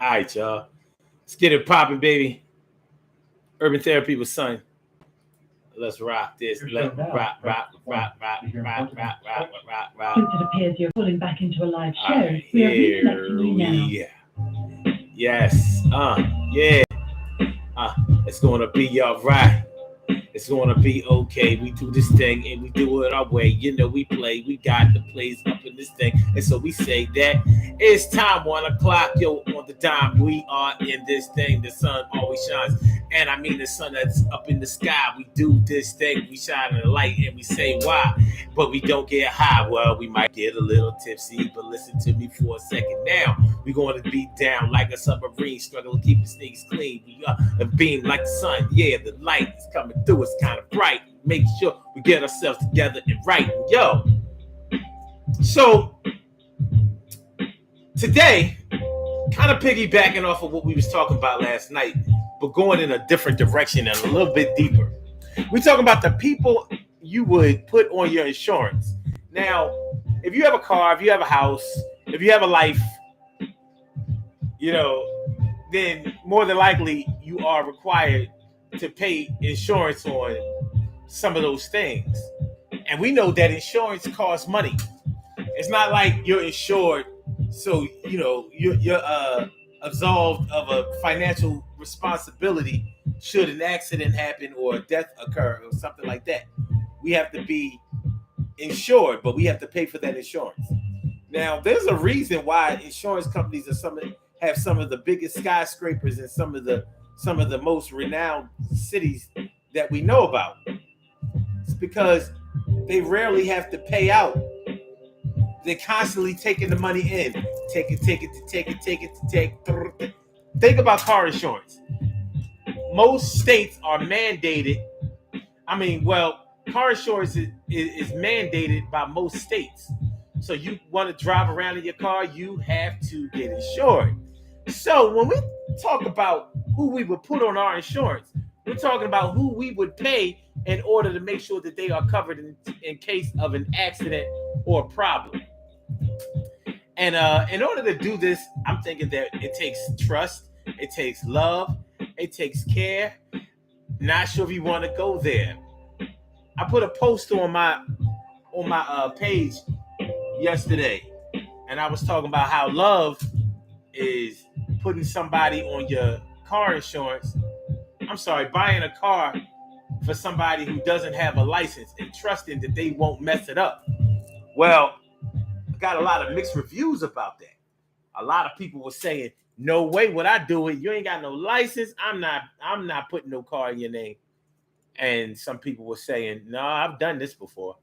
All right, y'all. Let's get it popping, baby. Urban Therapy with Son. Let's rock this. Let rock. Since it appears you're falling back into a live show, Right, we are here reconnecting you now. Yes. Yeah. It's gonna be all right. It's gonna be okay. We do this thing and we do it our way. You know, we play. We got the plays up in this thing. And so we say that it's time 1 o'clock. Yo, on the dime, we are in this thing. The sun always shines. And I mean the sun that's up in the sky. We do this thing. We shine in the light and we say why. But we don't get high. Well, we might get a little tipsy, but listen to me for a second now. We're going to be down like a submarine, struggle to keep the sneaks clean. We are a beam like the sun. Yeah, the light is coming through. It's kind of bright. Make sure we get ourselves together and right. Yo. So today, kind of piggybacking off of what we was talking about last night, but going in a different direction and a little bit deeper. We're talking about the people you would put on your insurance. Now, if you have a car, if you have a house, if you have a life, you know, then more than likely you are required to pay insurance on some of those things. And we know that insurance costs money. It's not like you're insured, so you know you're absolved of a financial responsibility should an accident happen or a death occur or something like that. We have to be insured, but we have to pay for that insurance. Now, there's a reason why insurance companies have some of the biggest skyscrapers in some of the most renowned cities that we know about. It's because they rarely have to pay out. They're constantly taking the money in. Take it. Think about car insurance. Most states are mandated. Car insurance is mandated by most states. So you want to drive around in your car, you have to get insured. So when we talk about who we would put on our insurance, we're talking about who we would pay in order to make sure that they are covered in case of an accident or a problem. And in order to do this, I'm thinking that it takes trust, it takes love, it takes care. Not sure if you want to go there. I put a post on my page yesterday, and I was talking about how love is putting somebody on your car insurance. I'm sorry, buying a car for somebody who doesn't have a license and trusting that they won't mess it up. Well, I got a lot of mixed reviews about that. A lot of people were saying, "No way would I do it. You ain't got no license. I'm not putting no car in your name." And some people were saying, "No, I've done this before.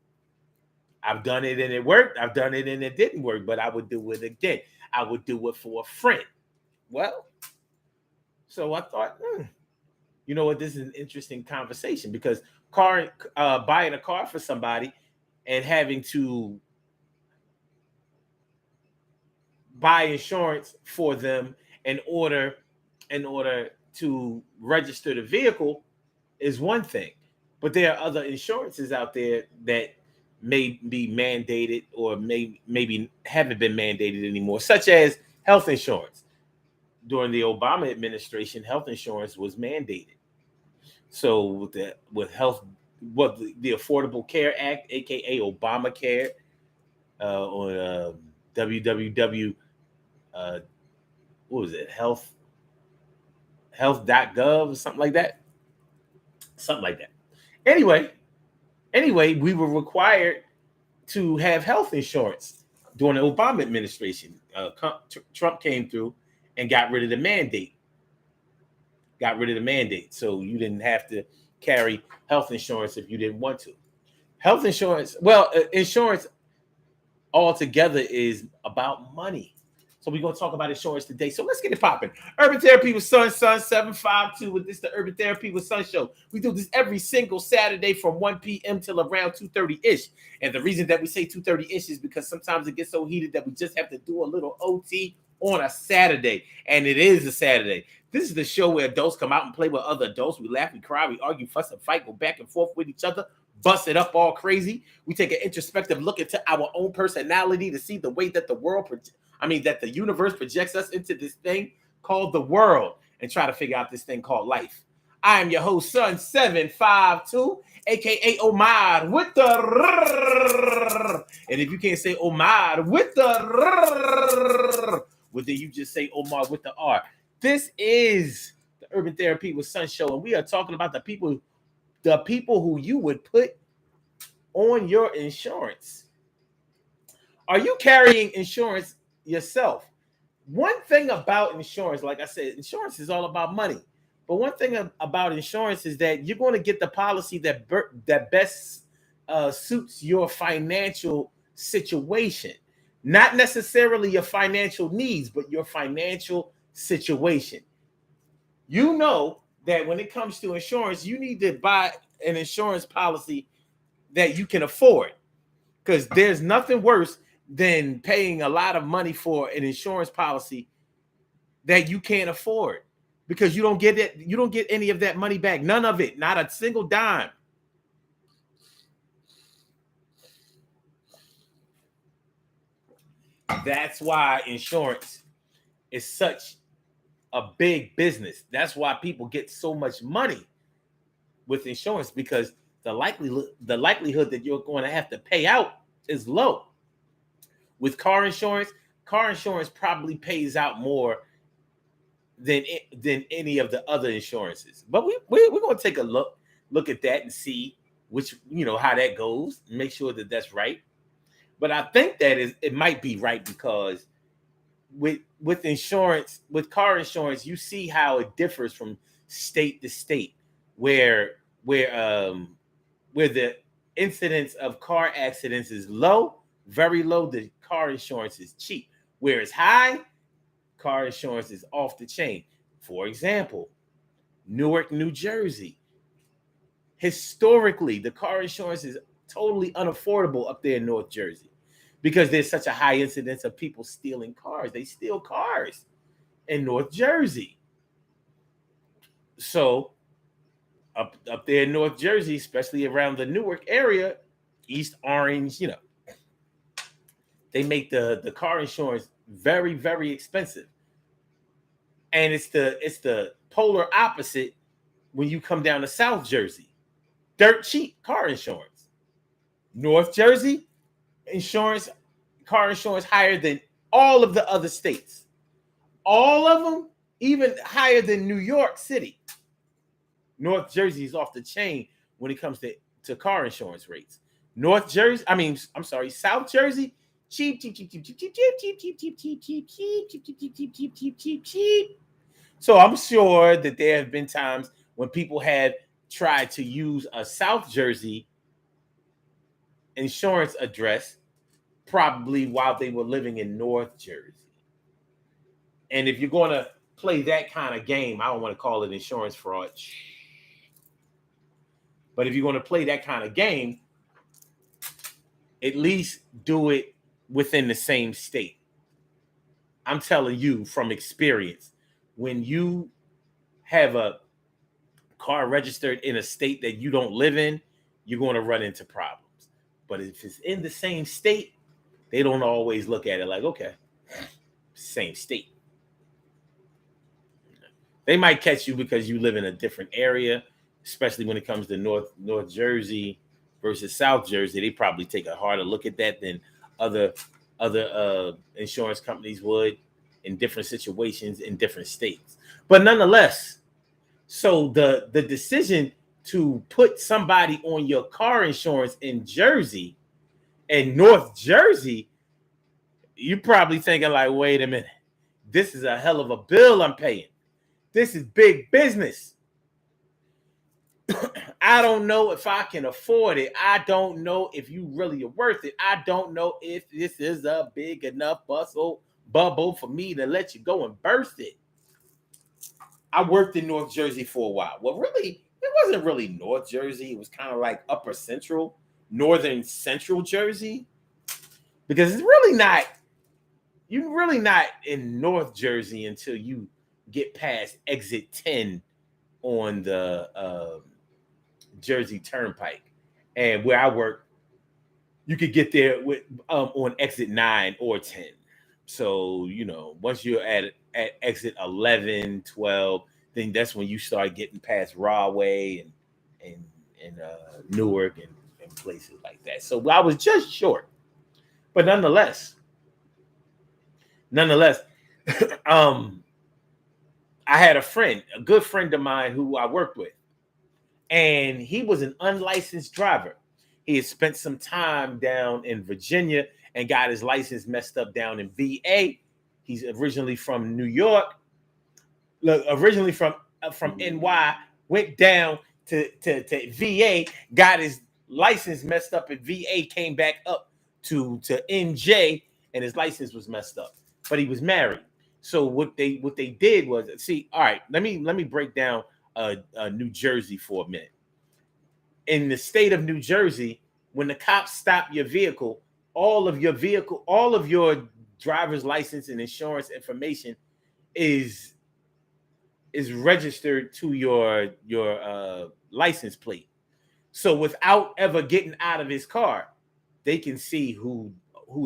I've done it and it worked. I've done it and it didn't work, but I would do it again. I would do it for a friend." Well, so I thought, you know what? This is an interesting conversation because buying a car for somebody and having to buy insurance for them in order to register the vehicle is one thing, but there are other insurances out there that may be mandated or maybe haven't been mandated anymore, such as health insurance. During the Obama administration, health insurance was mandated. So with the Affordable Care Act, aka Obamacare, on www. What was it? Health.gov or something like that. Anyway, we were required to have health insurance during the Obama administration. Trump came through and got rid of the mandate. So you didn't have to carry health insurance if you didn't want to. Health insurance, insurance altogether is about money. So we're going to talk about insurance today. So let's get it popping. Urban Therapy with Son 752. With this, the Urban Therapy with Son show. We do this every single Saturday from 1 p.m. till around 2:30-ish. And the reason that we say 2:30-ish is because sometimes it gets so heated that we just have to do a little OT on a Saturday. And it is a Saturday. This is the show where adults come out and play with other adults. We laugh, we cry, we argue, fuss, and fight, go back and forth with each other, bust it up all crazy. We take an introspective look into our own personality to see the way that the universe projects us into this thing called the world and try to figure out this thing called life. I am your host, Son 752, aka Omar with the. And if you can't say Omar with the, well, then you just say Omar with the R. This is the Urban Therapy with Son show, and we are talking about the people who you would put on your insurance. Are you carrying insurance yourself? One thing about insurance, like I said, insurance is all about money. But one thing about insurance is that you're going to get the policy that best suits your financial situation. Not necessarily your financial needs, but your financial situation. You know that when it comes to insurance, you need to buy an insurance policy that you can afford, because there's nothing worse than paying a lot of money for an insurance policy that you can't afford, because you don't get it. You don't get any of that money back. None of it. Not a single dime. That's why insurance is such a big business. That's why people get so much money with insurance, because the likelihood that you're going to have to pay out is low. With car insurance probably pays out more than any of the other insurances. But we're going to take a look at that and see which, how that goes, and make sure that that's right. But I think that it might be right, because with insurance, with car insurance, you see how it differs from state to state, where the incidence of car accidents is low, very low. The car insurance is cheap. Where it's high, car insurance is off the chain. For example, Newark, New Jersey. Historically, the car insurance is totally unaffordable up there in North Jersey, because there's such a high incidence of people stealing cars. They steal cars in North Jersey. So up there in North Jersey, especially around the Newark area, East Orange, they make the car insurance very, very expensive. And it's the polar opposite when you come down to South Jersey. Dirt cheap car insurance. North Jersey, car insurance higher than all of the other states. All of them, even higher than New York City. North Jersey is off the chain when it comes to car insurance rates. South Jersey, cheap. So I'm sure that there have been times when people have tried to use a South Jersey insurance address, probably while they were living in North Jersey. And if you're going to play that kind of game, I don't want to call it insurance fraud, but if you're going to play that kind of game, at least do it within the same state. I'm telling you from experience, when you have a car registered in a state that you don't live in, you're going to run into problems. But if it's in the same state, they don't always look at it like, okay, same state. They might catch you because you live in a different area, especially when it comes to North Jersey versus South Jersey. They probably take a harder look at that than other insurance companies would in different situations in different states. But nonetheless, so the decision to put somebody on your car insurance in Jersey and North Jersey, you're probably thinking like, wait a minute, this is a hell of a bill I'm paying. This is big business. I don't know if I can afford it. I don't know if you really are worth it. I don't know if this is a big enough bubble for me to let you go and burst it. I worked in North Jersey for a while. Well, really, it wasn't really North Jersey. It was kind of like upper central, northern central Jersey. Because it's really not, you're really not in North Jersey until you get past exit 10 on the Jersey Turnpike. And where I work, you could get there with on exit 9 or 10. So, once you're at at exit 11, 12. Then that's when you start getting past Rahway and Newark and places like that. So I was just short, but nonetheless, I had a good friend of mine who I worked with, and he was an unlicensed driver. He had spent some time down in Virginia and got his license messed up down in VA. He's originally from New York, originally from NY, went down to VA, got his license messed up at VA, came back up to NJ, and his license was messed up. But he was married. So what they did was, see, all right, let me break down New Jersey for a minute. In the state of New Jersey, when the cops stop your vehicle, all of your driver's license and insurance information is registered to your license plate. So without ever getting out of his car, they can see who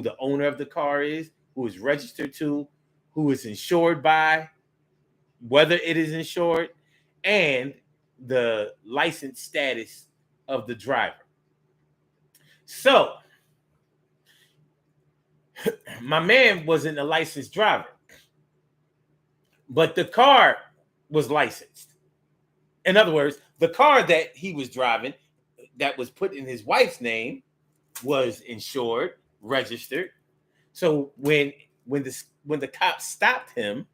the owner of the car is, who is registered to, who is insured by, whether it is insured, and the license status of the driver. So my man wasn't a licensed driver, but the car was licensed. In other words, the car that he was driving that was put in his wife's name was insured, registered. So when the cops stopped him,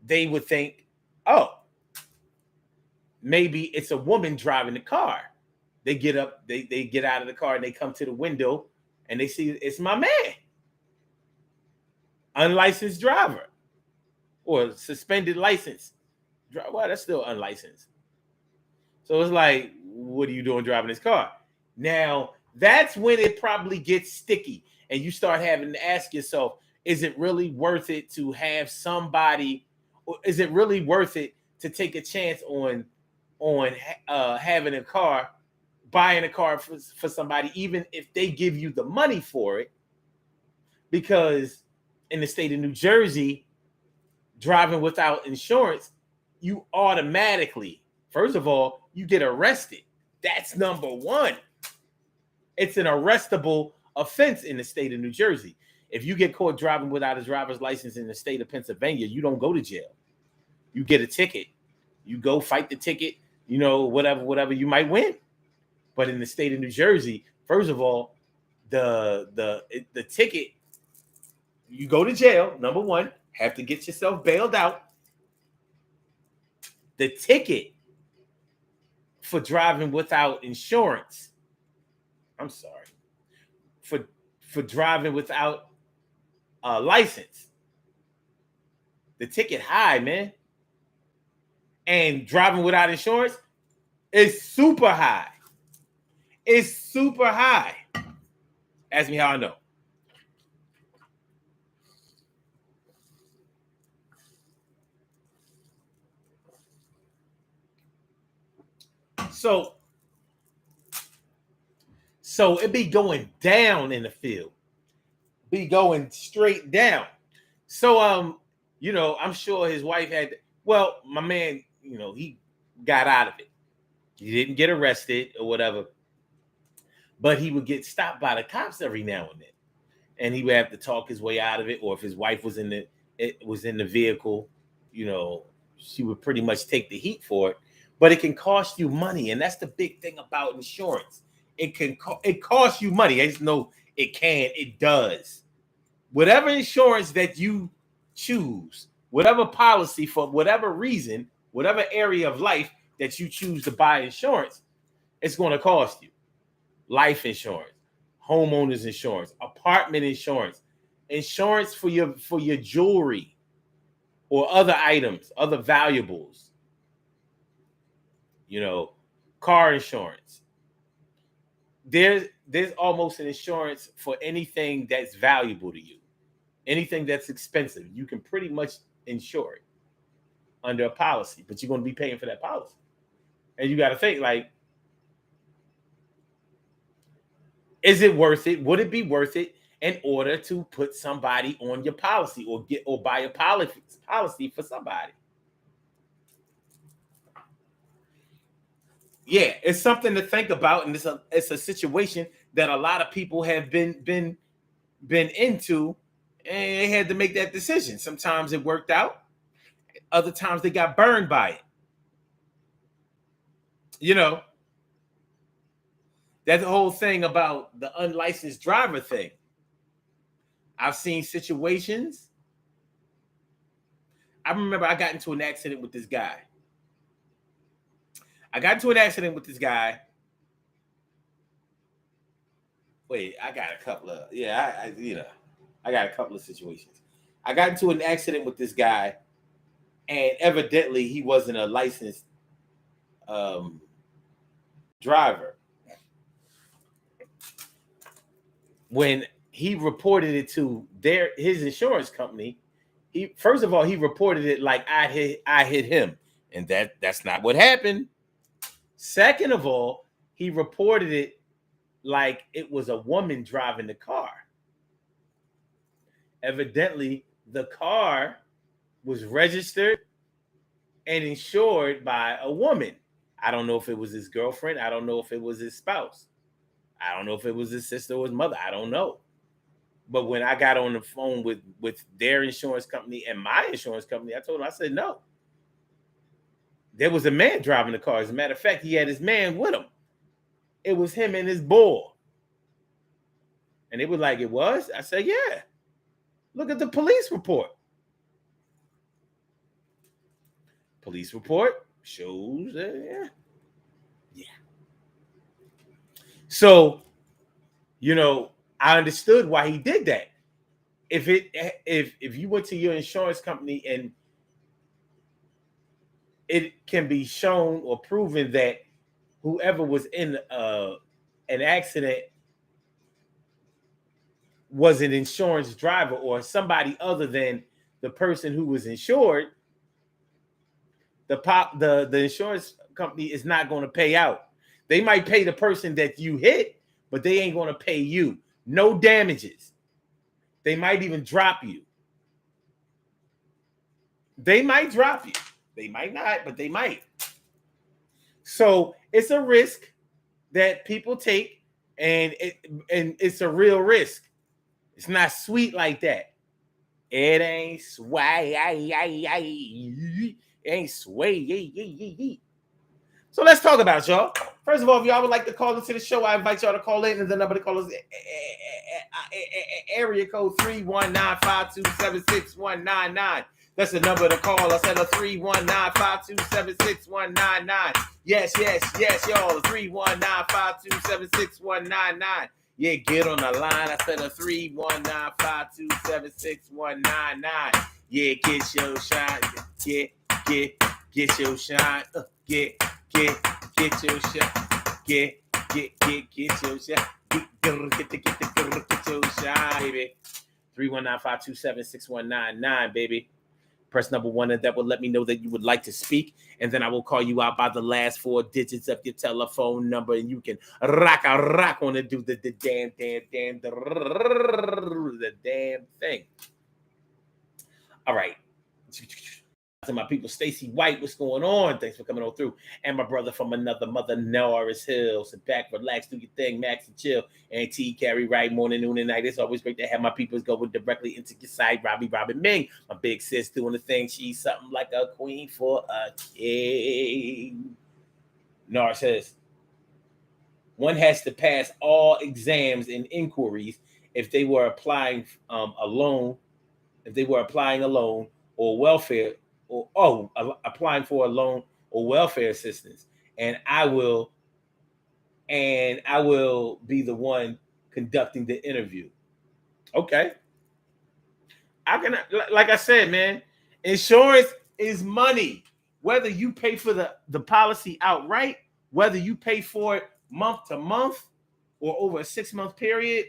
they would think, oh, maybe it's a woman driving the car. They get up, they get out of the car, and they come to the window, and they see it's my man, unlicensed driver, or suspended license. Well, that's still unlicensed. So it's like, what are you doing driving this car? Now, that's when it probably gets sticky, and you start having to ask yourself, is it really worth it to have somebody, or is it really worth it to take a chance on having a car, buying a car for somebody, even if they give you the money for it? Because in the state of New Jersey, driving without insurance, you automatically, first of all, you get arrested. That's number one. It's an arrestable offense in the state of New Jersey. If you get caught driving without a driver's license in the state of Pennsylvania, you don't go to jail. You get a ticket. You go fight the ticket, whatever, you might win. But in the state of New Jersey, first of all, the ticket, you go to jail, number one, have to get yourself bailed out. The ticket for driving without insurance, I'm sorry, for driving without a license, the ticket high, man. And driving without insurance is super high. It's super high. Ask me how I know. So it be going down in the field. Be going straight down. So I'm sure his wife had, well, my man, he got out of it. He didn't get arrested or whatever, but he would get stopped by the cops every now and then, and he would have to talk his way out of it. Or if his wife was in the vehicle, she would pretty much take the heat for it. But it can cost you money, and that's the big thing about insurance. It costs you money. I just know it can. It does. Whatever insurance that you choose, whatever policy for whatever reason, whatever area of life that you choose to buy insurance, it's going to cost you. Life insurance, homeowners insurance, apartment insurance, insurance for your jewelry or other items, other valuables, car insurance. There's almost an insurance for anything that's valuable to you. Anything that's expensive, you can pretty much insure it under a policy, but you're going to be paying for that policy. And you got to think, like, is it worth it? Would it be worth it in order to put somebody on your policy or buy a policy for somebody. Yeah, it's something to think about, and it's a situation that a lot of people have been into, and they had to make that decision. Sometimes it worked out, other times they got burned by it. You know, that whole thing about the unlicensed driver thing. I've seen situations. I remember I got into an accident with this guy. Wait, I got a couple of I got a couple of situations. I got into an accident with this guy, and evidently he wasn't a licensed driver. When he reported it to his insurance company, he first of all he reported it like I hit him, and that's not what happened. Second of all, he reported it like it was a woman driving the car. Evidently, the car was registered and insured by a woman. I don't know if it was his girlfriend. I don't know if it was his spouse. I don't know if it was his sister or his mother. I don't know. But when I got on the phone with their insurance company and my insurance company, I told them, I said, no. There was a man driving the car. As a matter of fact, he had his man with him. It was him and his boy. And they were like, it was? I said, yeah. Look at the police report. Police report shows that, yeah. So, I understood why he did that. If you went to your insurance company and it can be shown or proven that whoever was in an accident was an insurance driver or somebody other than the person who was insured, the insurance company is not going to pay out. They might pay the person that you hit, but they ain't going to pay you. No damages. They might even drop you. They might drop you. They might not, but they might. So it's a risk that people take, and it's a real risk. It's not sweet like that. It ain't sway. It ain't sway. So let's talk about it, y'all. First of all, if y'all would like to call into the show, I invite y'all to call in, and the number to call is area code 319-527-6199. That's the number to call. I said a 319-527-6199. Yes, y'all. 319-527-6199. Yeah, get on the line. I said a 319-527-6199. Yeah, get your shine. Get your shine. Get your shot. Get your shot. Get your shot, baby. 319-527-6199, baby. Press number 1, and that will let me know that you would like to speak, and then I will call you out by the last 4 digits of your telephone number, and you can rock on and do the damn thing. All right. To my people, Stacy White, what's going on? Thanks for coming on through. And my brother from another mother, Norris Hill. Sit back, relax, do your thing, max and chill. And T carry right morning, noon, and night. It's always great to have my people go directly into your side. Robin Ming, my big sis, doing the thing. She's something like a queen for a king. Norris says, one has to pass all exams and inquiries if they were applying a loan, or welfare, or applying for a loan or welfare assistance, and I will be the one conducting the interview. Okay. Like I said, man, insurance is money. Whether you pay for the policy outright, whether you pay for it month to month or over a 6-month period,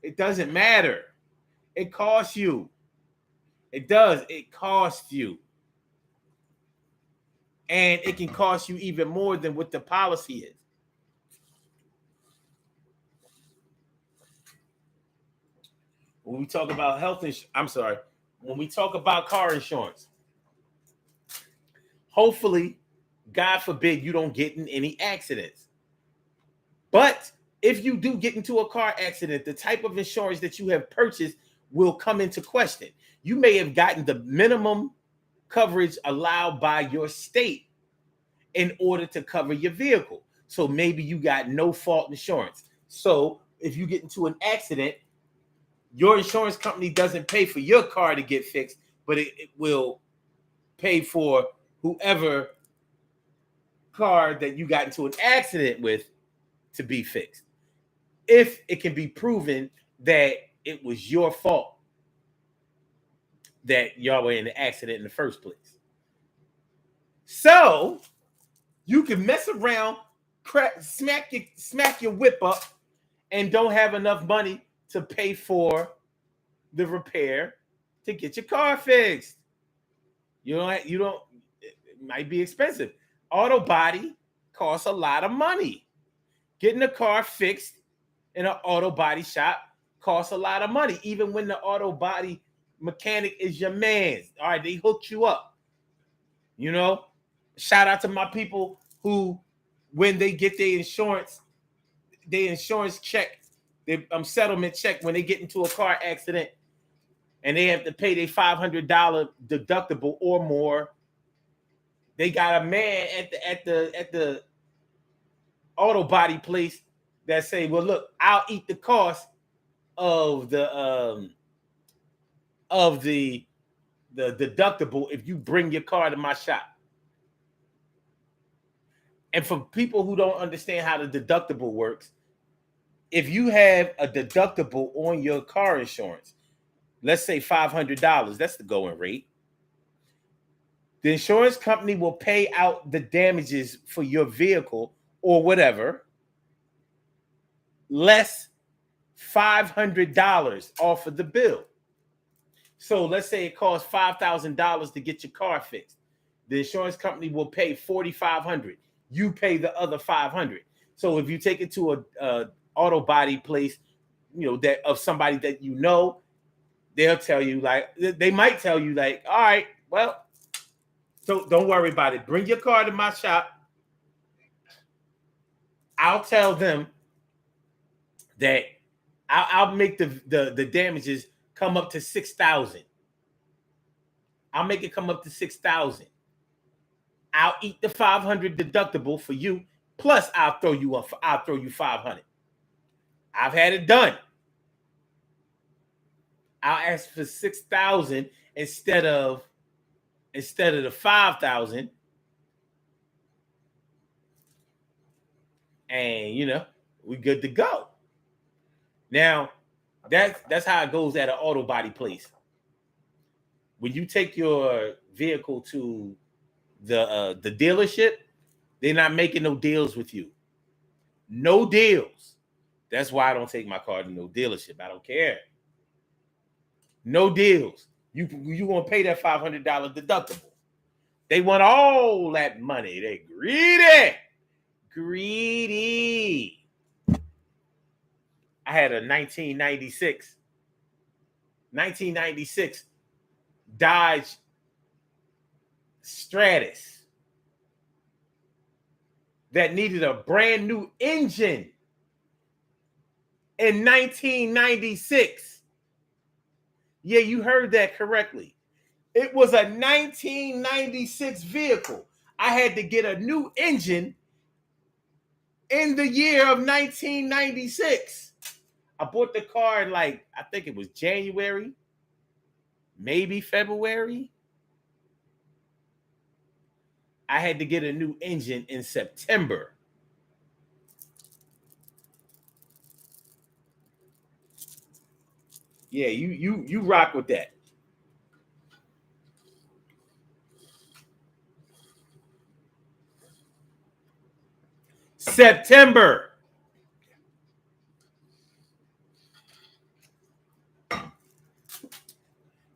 it doesn't matter. It costs you. It does. It costs you. And it can cost you even more than what the policy is. when we talk about when we talk about car insurance, hopefully, God forbid, you don't get in any accidents. But if you do get into a car accident, the type of insurance that you have purchased will come into question. You may have gotten the minimum coverage allowed by your state in order to cover your vehicle. So maybe you got no fault insurance. So if you get into an accident, your insurance company doesn't pay for your car to get fixed, but it will pay for whoever car that you got into an accident with to be fixed, if it can be proven that it was your fault that y'all were in the accident in the first place. So you can mess around, smack your whip up, and don't have enough money to pay for the repair to get your car fixed. You don't. It might be expensive. Auto body costs a lot of money. Getting a car fixed in an auto body shop costs a lot of money, even when the auto body mechanic is your man. All right, they hooked you up. You know, shout out to my people who, when they get their insurance check, their settlement check, when they get into a car accident and they have to pay their $500 deductible or more, they got a man at the auto body place that say, well, look, I'll eat the cost of the deductible if you bring your car to my shop. And for people who don't understand how the deductible works, if you have a deductible on your car insurance, let's say $500, that's the going rate, the insurance company will pay out the damages for your vehicle or whatever, less $500 off of the bill. So let's say it costs $5,000 to get your car fixed. The insurance company will pay $4,500. You pay the other $500. So if you take it to a auto body place, that of somebody that you know, they'll tell you, like, they might tell you, like, all right, well, so don't worry about it. Bring your car to my shop. I'll tell them that I'll make the damages come up to $6,000. I'll make it come up to $6,000. I'll eat the $500 deductible for you, plus I'll throw you $500. I've had it done. I'll ask for $6,000 instead of the $5,000, and we good to go. Now, that's how it goes at an auto body place. When you take your vehicle to the dealership, they're not making no deals with you. No deals. That's why I don't take my car to no dealership. I don't care. No deals. You gonna pay that $500 deductible. They want all that money. They greedy. I had a 1996 Dodge Stratus that needed a brand new engine in 1996. Yeah, you heard that correctly. It was a 1996 vehicle. I had to get a new engine in the year of 1996. I bought the car in, I think it was January, maybe February. I had to get a new engine in September. Yeah, you rock with that. September.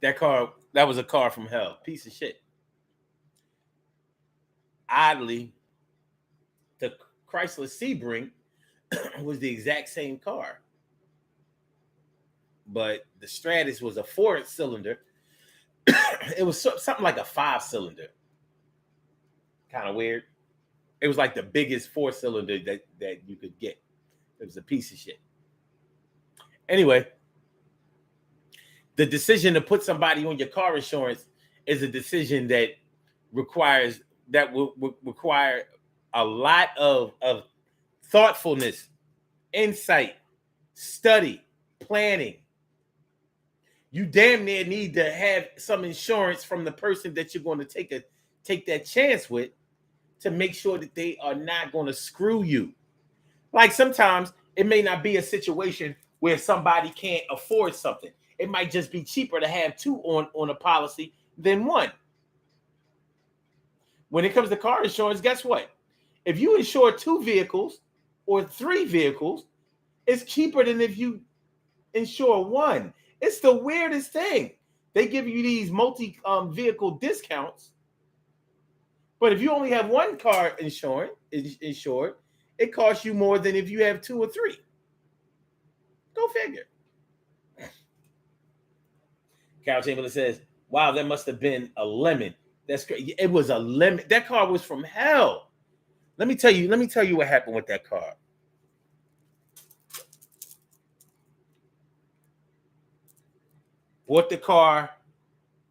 That was a car from hell. Piece of shit. Oddly, the Chrysler Sebring was the exact same car. but the Stratus was a 4-cylinder. It was something like a 5-cylinder. Kind of weird. It was like the biggest 4-cylinder that you could get. It was a piece of shit. Anyway, the decision to put somebody on your car insurance is a decision that will require a lot of thoughtfulness, insight, study, planning. You damn near need to have some insurance from the person that you're going to take that chance with to make sure that they are not going to screw you. Like sometimes it may not be a situation where somebody can't afford something. It might just be cheaper to have 2 on a policy than 1. When it comes to car insurance, guess what? If you insure 2 vehicles or 3 vehicles, it's cheaper than if you insure 1. It's the weirdest thing. They give you these multi-vehicle discounts, but if you only have 1 car insured, it costs you more than if you have 2 or 3. Go figure. Carol Chamberlain says, wow, that must have been a lemon. That's crazy. It was a lemon. That car was from hell. Let me tell you what happened with that car. Bought the car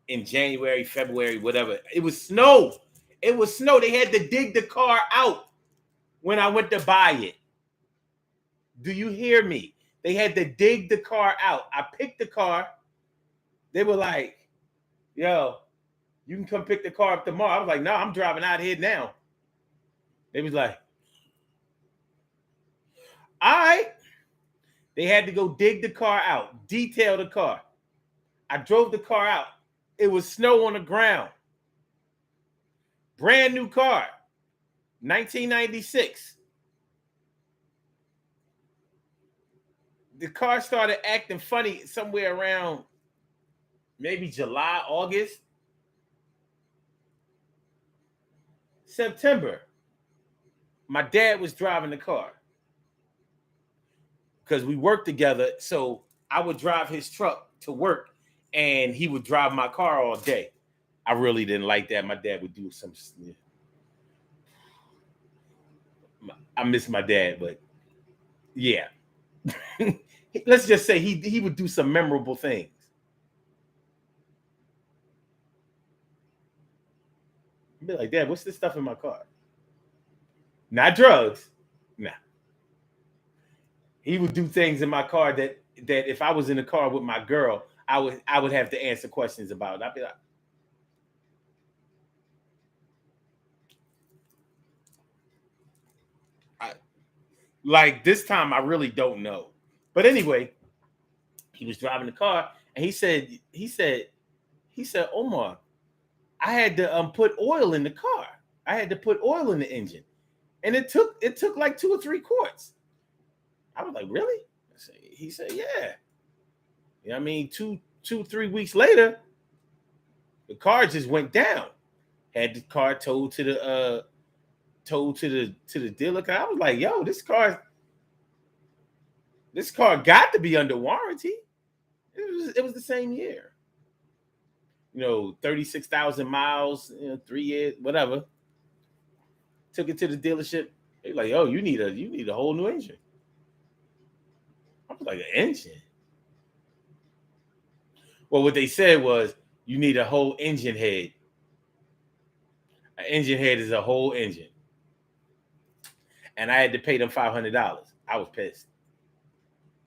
in January, February, whatever. It was snow. It was snow. They had to dig the car out when I went to buy it. Do you hear me? They had to dig the car out. I picked the car. They were like, yo, you can come pick the car up tomorrow. I was like, no, I'm driving out here now. They was like, all right. They had to go dig the car out, detail the car. I drove the car out. It was snow on the ground. Brand new car, 1996. The car started acting funny somewhere around maybe July, August, September. My dad was driving the car because we worked together. So I would drive his truck to work and he would drive my car all day. I really didn't like that. My dad would do some. I miss my dad, but yeah. Let's just say he would do some memorable things. I'd be like, Dad, what's this stuff in my car? Not drugs. Nah. He would do things in my car that if I was in the car with my girl, I would have to answer questions about it. I'd be like, this time I really don't know. But anyway, he was driving the car and he said, Omar, I had to put oil in the car. I had to put oil in the engine. And it took like 2 or 3 quarts. I was like, really? He said, yeah. You know what I mean? 2-3 weeks later, the car just went down. Had the car towed to the dealer. I was like, yo, this car got to be under warranty. It was the same year. 36,000 miles, 3 years, whatever. Took it to the dealership. They like, oh, you need a whole new engine. I was like, an engine? Well, what they said was you need a whole engine head. An engine head is a whole engine. And I had to pay them $500. I was pissed.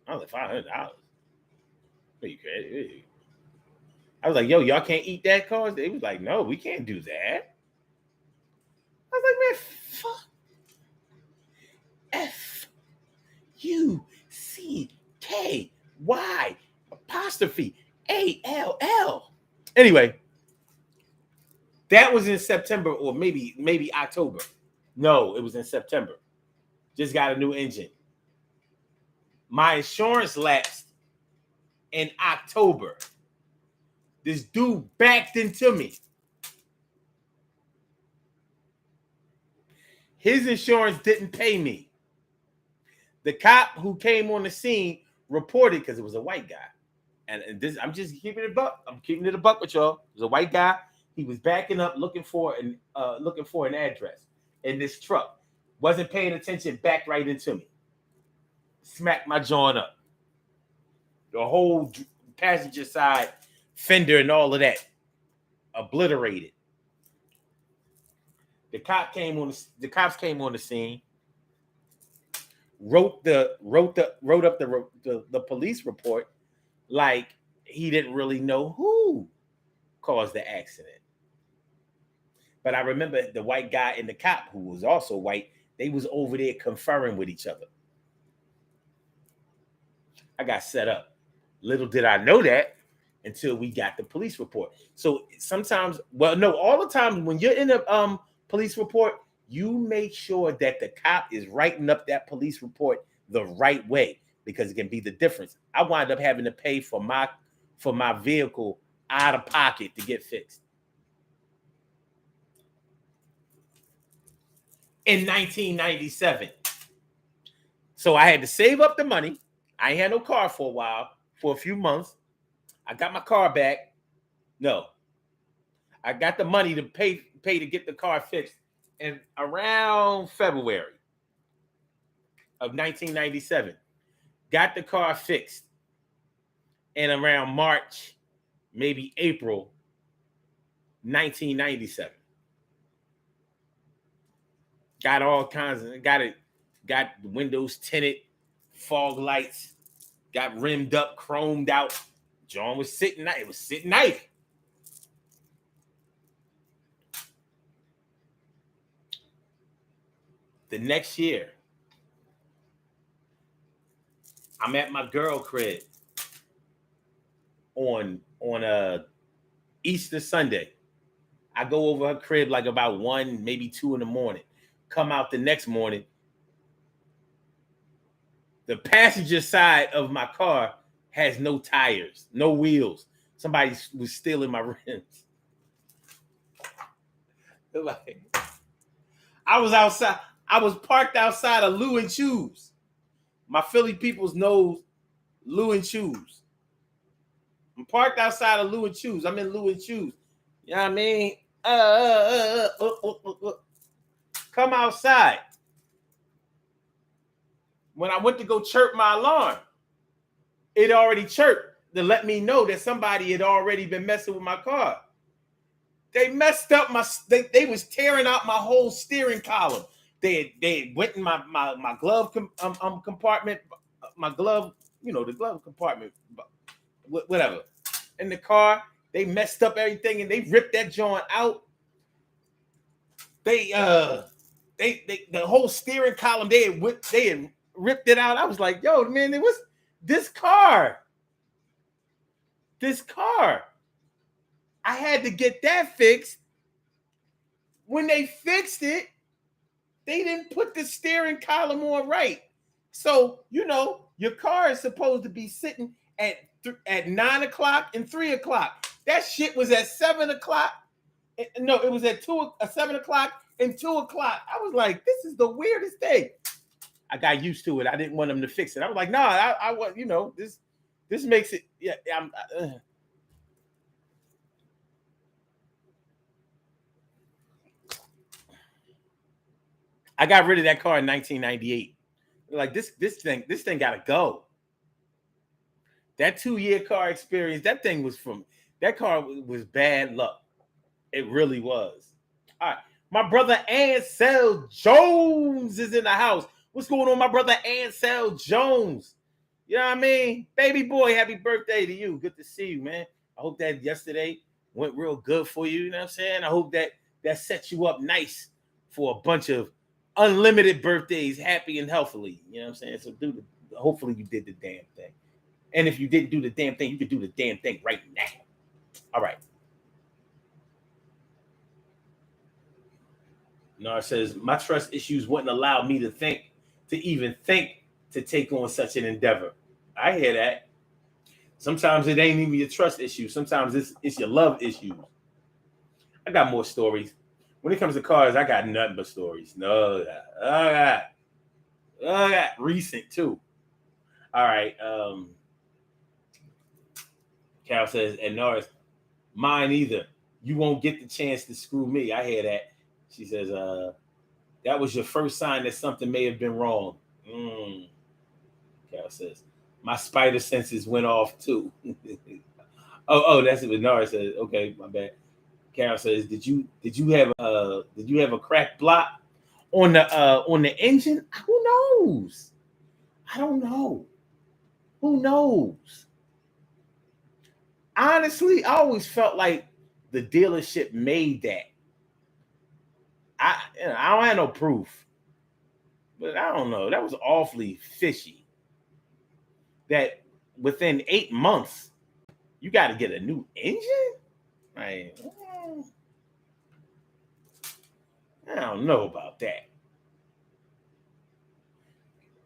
I was like, $500? Are you crazy? I was like, yo, y'all can't eat that car? They was like, no, we can't do that. I was like, man, fuck. Fucky_ALL. Anyway, that was in September or maybe October. No, it was in September. Just got a new engine. My insurance lapsed in October. This dude backed into me. His insurance didn't pay me. The cop who came on the scene reported, because it was a white guy. and this, I'm just keeping it buck. I'm keeping it a buck with y'all. There's a white guy. He was backing up, looking for an address, and this truck wasn't paying attention, backed right into me, smacked my joint up, the whole passenger side fender and all of that obliterated. The cops came on the scene, wrote up the police report like he didn't really know who caused the accident. But I remember the white guy and the cop, who was also white, they was over there conferring with each other. I got set up. Little did I know that until we got the police report. So sometimes, all the time when you're in a police report, you make sure that the cop is writing up that police report the right way, because it can be the difference. I wind up having to pay for my vehicle out of pocket to get fixed. In 1997. So I had to save up the money. I ain't had no car for a while, for a few months. I got my car back. No. I got the money to pay to get the car fixed. And around February of 1997, got the car fixed. And around March, maybe April 1997. Got all kinds of, got the windows tinted, fog lights, got rimmed up, chromed out. John was sitting nice. It was sitting nice. The next year, I'm at my girl crib on Easter Sunday. I go over her crib like about 1, maybe 2 in the morning. Come out the next morning. The passenger side of my car has no tires, no wheels. Somebody was stealing my rims. Like, I was outside. I was parked outside of Lou and Choose. My Philly peoples know Lou and Choose. I'm parked outside of Lou and Choose. I'm in Lou and Choose. You know what I mean? Come outside. When I went to go chirp my alarm, it already chirped to let me know that somebody had already been messing with my car. They messed up they was tearing out my whole steering column. They went in my glove compartment, my glove, the glove compartment, whatever. In the car, they messed up everything and they ripped that joint out. The whole steering column, they had ripped it out. I was like, yo, man, it was this car. I had to get that fixed. When they fixed it, they didn't put the steering column on right. So, your car is supposed to be sitting at 9 o'clock and 3 o'clock. That shit was at 7 o'clock. No, it was at 7 o'clock and 2 o'clock. I was like, this is the weirdest thing. I got used to it. I didn't want them to fix it. I was like, I want, this makes it, yeah. I got rid of that car in 1998. Like this thing gotta go. That 2-year car experience, that car was bad luck. It really was. All right. My brother Ansel Jones is in the house. What's going on, my brother Ansel Jones? You know what I mean? Baby boy, happy birthday to you. Good to see you, man. I hope that yesterday went real good for you. You know what I'm saying? I hope that set you up nice for a bunch of unlimited birthdays, happy and healthily. You know what I'm saying? So hopefully you did the damn thing. And if you didn't do the damn thing, you could do the damn thing right now. All right. Nar says, my trust issues wouldn't allow me to even think to take on such an endeavor. I hear that. Sometimes it ain't even your trust issue. Sometimes it's your love issues. I got more stories. When it comes to cars, I got nothing but stories. No, I got recent too. All right. Carol says, and Norris, mine either. You won't get the chance to screw me. I hear that. She says, that was your first sign that something may have been wrong. Carol says, my spider senses went off too. oh, that's what Norris says. Okay, my bad. Carol says, did you have a cracked block on the engine? Who knows? I don't know. Who knows? Honestly, I always felt like the dealership made that. I don't have no proof, but I don't know. That was awfully fishy. That within 8 months, you got to get a new engine? Like, I don't know about that.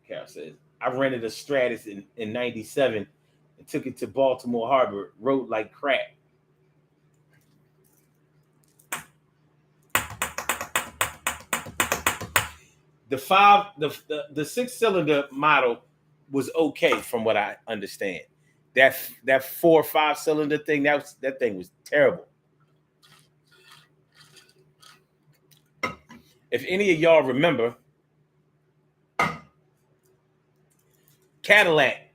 Carol says, I rented a Stratus in 97 and took it to Baltimore Harbor, rode like crap. The 6-cylinder model was okay from what I understand. That 4 or 5 cylinder thing, that thing was terrible. If any of y'all remember, Cadillac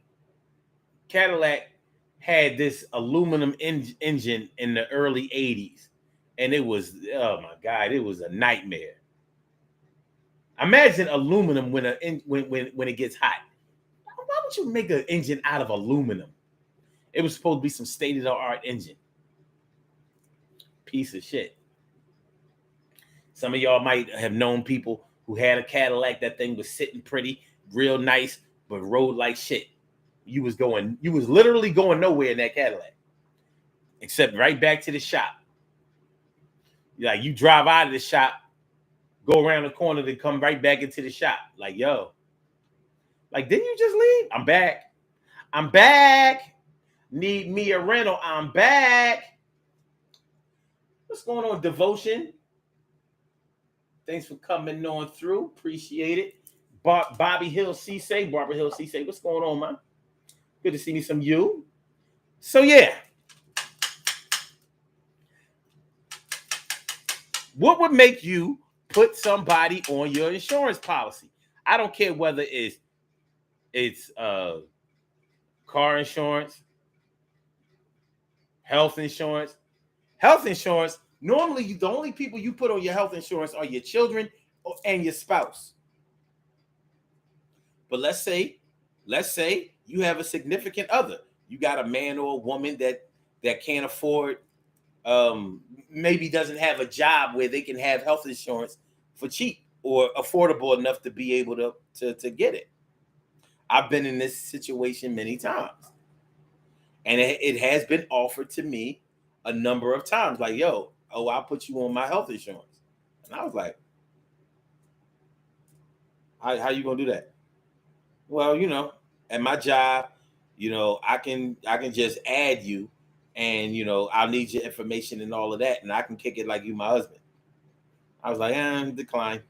had this aluminum engine in the early 80s, and it was, oh my God, it was a nightmare. Imagine aluminum when it gets hot. Why would you make an engine out of aluminum? It was supposed to be some state-of-the-art engine. Piece of shit. Some of y'all might have known people who had a Cadillac. That thing was sitting pretty, real nice, but rode like shit. You was literally going nowhere in that Cadillac, except right back to the shop. Like, you drive out of the shop, go around the corner to come right back into the shop. Like, yo, like, didn't you just leave? I'm back. Need me a rental. I'm back. What's going on, Devotion? Thanks for coming on through. Appreciate it. Barbara Hill Cisse, what's going on, man? Good to see me some you. So, yeah. What would make you put somebody on your insurance policy? I don't care whether it's car insurance, health insurance. Health insurance, normally the only people you put on your health insurance are your children and your spouse. But let's say you have a significant other. You got a man or a woman that can't afford, maybe doesn't have a job where they can have health insurance for cheap or affordable enough to be able to get it. I've been in this situation many times, and it has been offered to me a number of times. Like, yo, I'll put you on my health insurance, and I was like, how you gonna do that? Well, at my job, I can just add you, and I'll need your information and all of that, and I can kick it like you my husband. I was like, decline.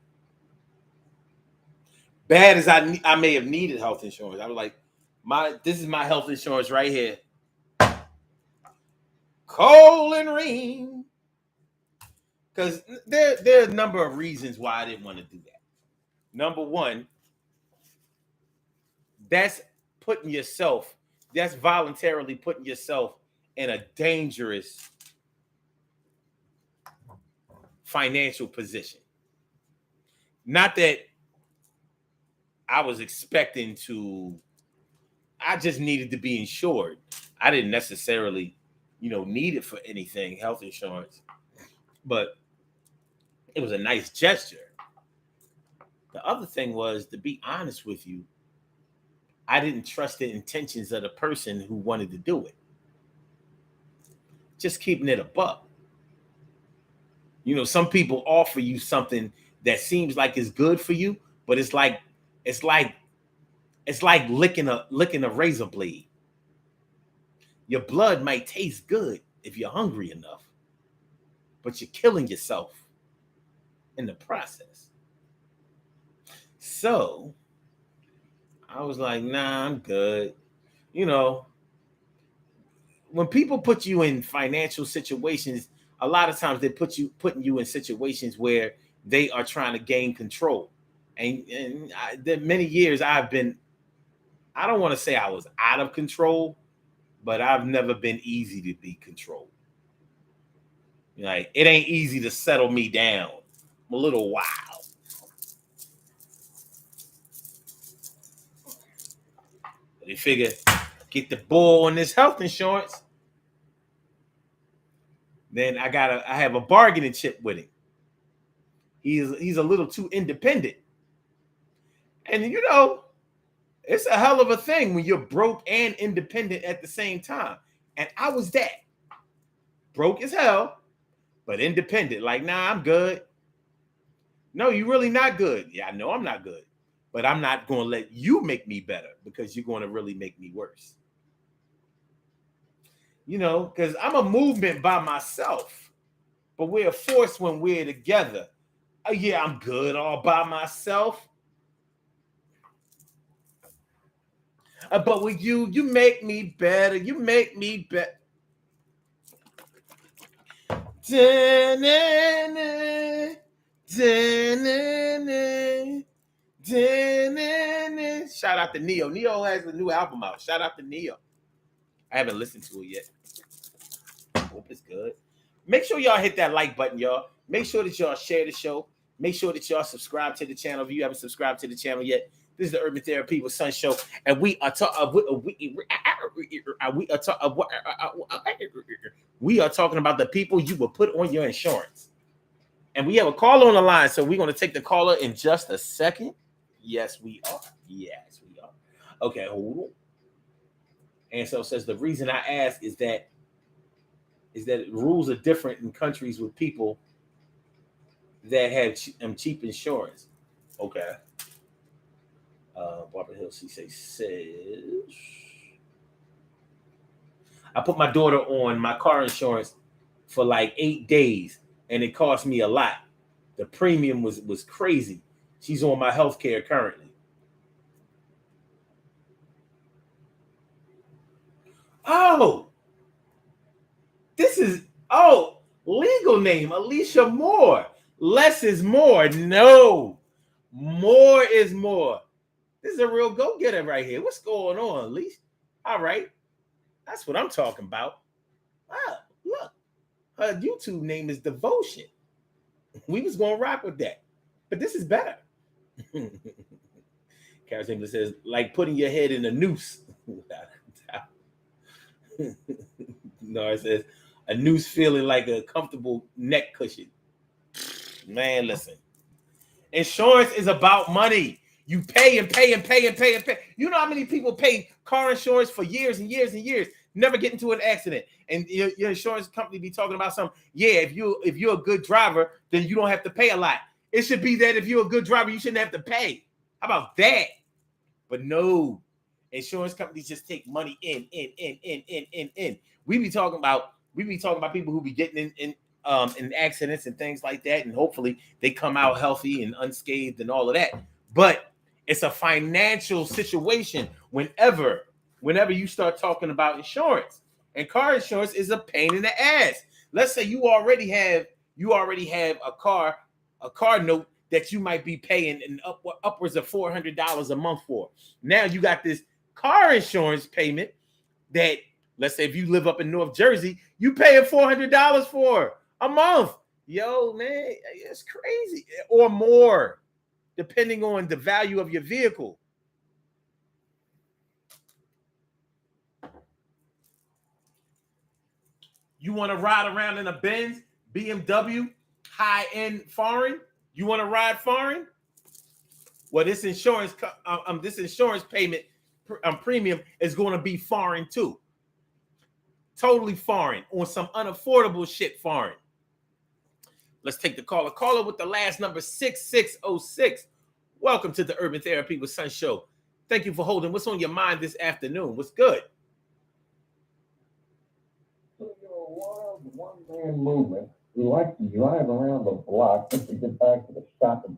Bad as I may have needed health insurance, I was like, this is my health insurance right here. Colin Ream. Because there are a number of reasons why I didn't want to do that. Number one, that's voluntarily putting yourself in a dangerous financial position. Not that I was expecting I just needed to be insured. I didn't necessarily, need it for anything, health insurance, but it was a nice gesture. The other thing was, to be honest with you, I didn't trust the intentions of the person who wanted to do it. Just keeping it a buck. Some people offer you something that seems like it's good for you, but it's like licking a razor blade. Your blood might taste good if you're hungry enough, but you're killing yourself in the process. So I was like, nah, I'm good. when people put you in financial situations, a lot of times they're putting you in situations where they are trying to gain control. And many years I've been, I don't want to say I was out of control, but I've never been easy to be controlled. Like, it ain't easy to settle me down. I'm a little wild. But they figure, get the bull on this health insurance. Then I have a bargaining chip with him. He's a little too independent. And you know, it's a hell of a thing when you're broke and independent at the same time. And I was that. Broke as hell, but independent. Like, nah, I'm good. No, you're really not good. Yeah, I know I'm not good. But I'm not going to let you make me better because you're going to really make me worse. You know, because I'm a movement by myself. But we're a force when we're together. Oh, yeah, I'm good all by myself. But with you make me better. You make me better. Shout out to Neo. Neo has a new album out. Shout out to Neo. I haven't listened to it yet. Hope it's good. Make sure y'all hit that like button, y'all. Make sure that y'all share the show. Make sure that y'all subscribe to the channel if you haven't subscribed to the channel yet. This is the Urban Therapy with Sun Show, and we are talking about the people you will put on your insurance. And we have a caller on the line, so we're going to take the caller in just a second. Yes, we are. Yes, we are. Okay, hold on. And so it says the reason I ask is that rules are different in countries with people that have cheap insurance. Okay. Barbara Hill says, I put my daughter on my car insurance for like 8 days, and it cost me a lot. The premium was crazy. She's on my health care currently. Oh, legal name, Alicia Moore. Less is more. No, more is more. This is a real go-getter right here. What's going on, Alicia? All right. That's what I'm talking about. Wow, look. Her YouTube name is Devotion. We was going to rock with that. But this is better. Karen Chamberlain says, like putting your head in a noose. No, it says, a noose feeling like a comfortable neck cushion. Man, listen. Insurance is about money. You pay and pay and pay and pay and pay. You know how many people pay car insurance for years and years and years, never get into an accident, and your insurance company be talking about something. Yeah, if you're a good driver, then you don't have to pay a lot. It should be that if you're a good driver, you shouldn't have to pay. How about that? But no, insurance companies just take money in. We be talking about people who be getting in accidents and things like that, and hopefully they come out healthy and unscathed and all of that. But it's a financial situation whenever you start talking about insurance. And car insurance is a pain in the ass. Let's say you already have a car note that you might be paying upwards of $400 a month for. Now you got this car insurance payment that, let's say if you live up in North Jersey, you paying $400 for a month. Yo, man, it's crazy. Or more, depending on the value of your vehicle. You want to ride around in a Benz, BMW, high-end foreign? You want to ride foreign? Well, this insurance payment premium is going to be foreign too. Totally foreign, on some unaffordable shit foreign. Let's take the caller. Caller with the last number 6606. Welcome to the Urban Therapy with Sun Show. Thank you for holding. What's on your mind this afternoon? What's good? One-man movement. We like to drive around the block just to get back to the shopping.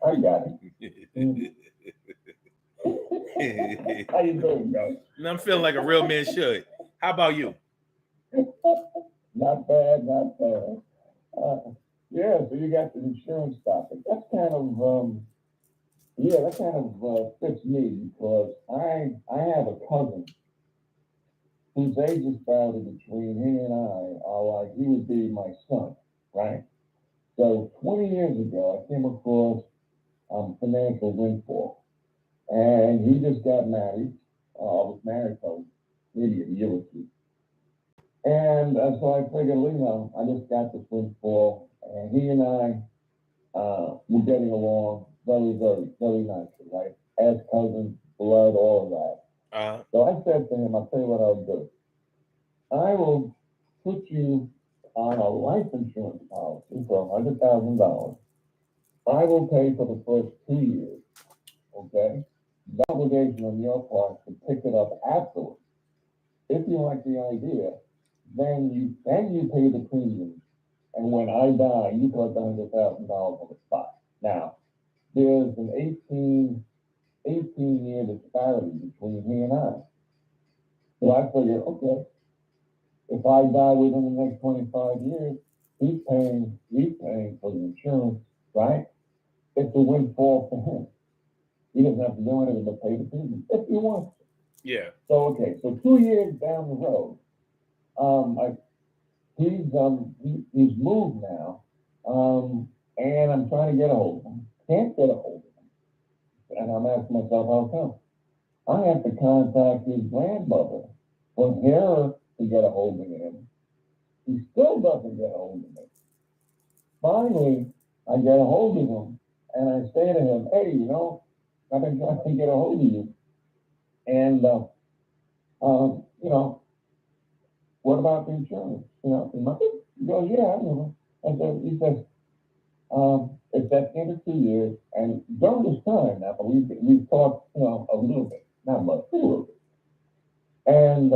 I got it. How you doing, guys? I'm feeling like a real man should. How about you? Not bad, not bad. Yeah, so you got the insurance topic. That's kind of yeah, that kind of fits me because I have a cousin whose age disparity between he and I are like he would be my son, right? So 20 years ago, I came across financial windfall, and he just got married. I was married for maybe a year or two, and so I figured, you know, I just got this windfall, and he and I we're getting along very, very, very nicely, right? As cousins, blood, all of that. So I said to him, I'll tell you what I'll do. I will put you on a life insurance policy for $100,000. I will pay for the first 2 years, okay? The obligation on your part to pick it up afterwards. If you like the idea, then you pay the premium. And when I die, you collect $100,000 on the spot. Now, there's an 18-year disparity between he and I. So I figured, okay, if I die within the next 25 years, he's paying for the insurance, right? It's a windfall for him. He doesn't have to do anything but pay the premium if he wants to. Yeah. So okay, so 2 years down the road, he's moved now, and I'm trying to get a hold of him. Can't get a hold of him, and I'm asking myself, how come? I have to contact his grandmother for her to get a hold of him. He still doesn't get a hold of me. Finally, I get a hold of him, and I say to him, hey, you know, I've been trying to get a hold of you, and you know, what about the insurance? You know, he goes, yeah, I know. He says, it's at the end of 2 years, and during this time now, we've talked, you know, a little bit, not much, a little bit. And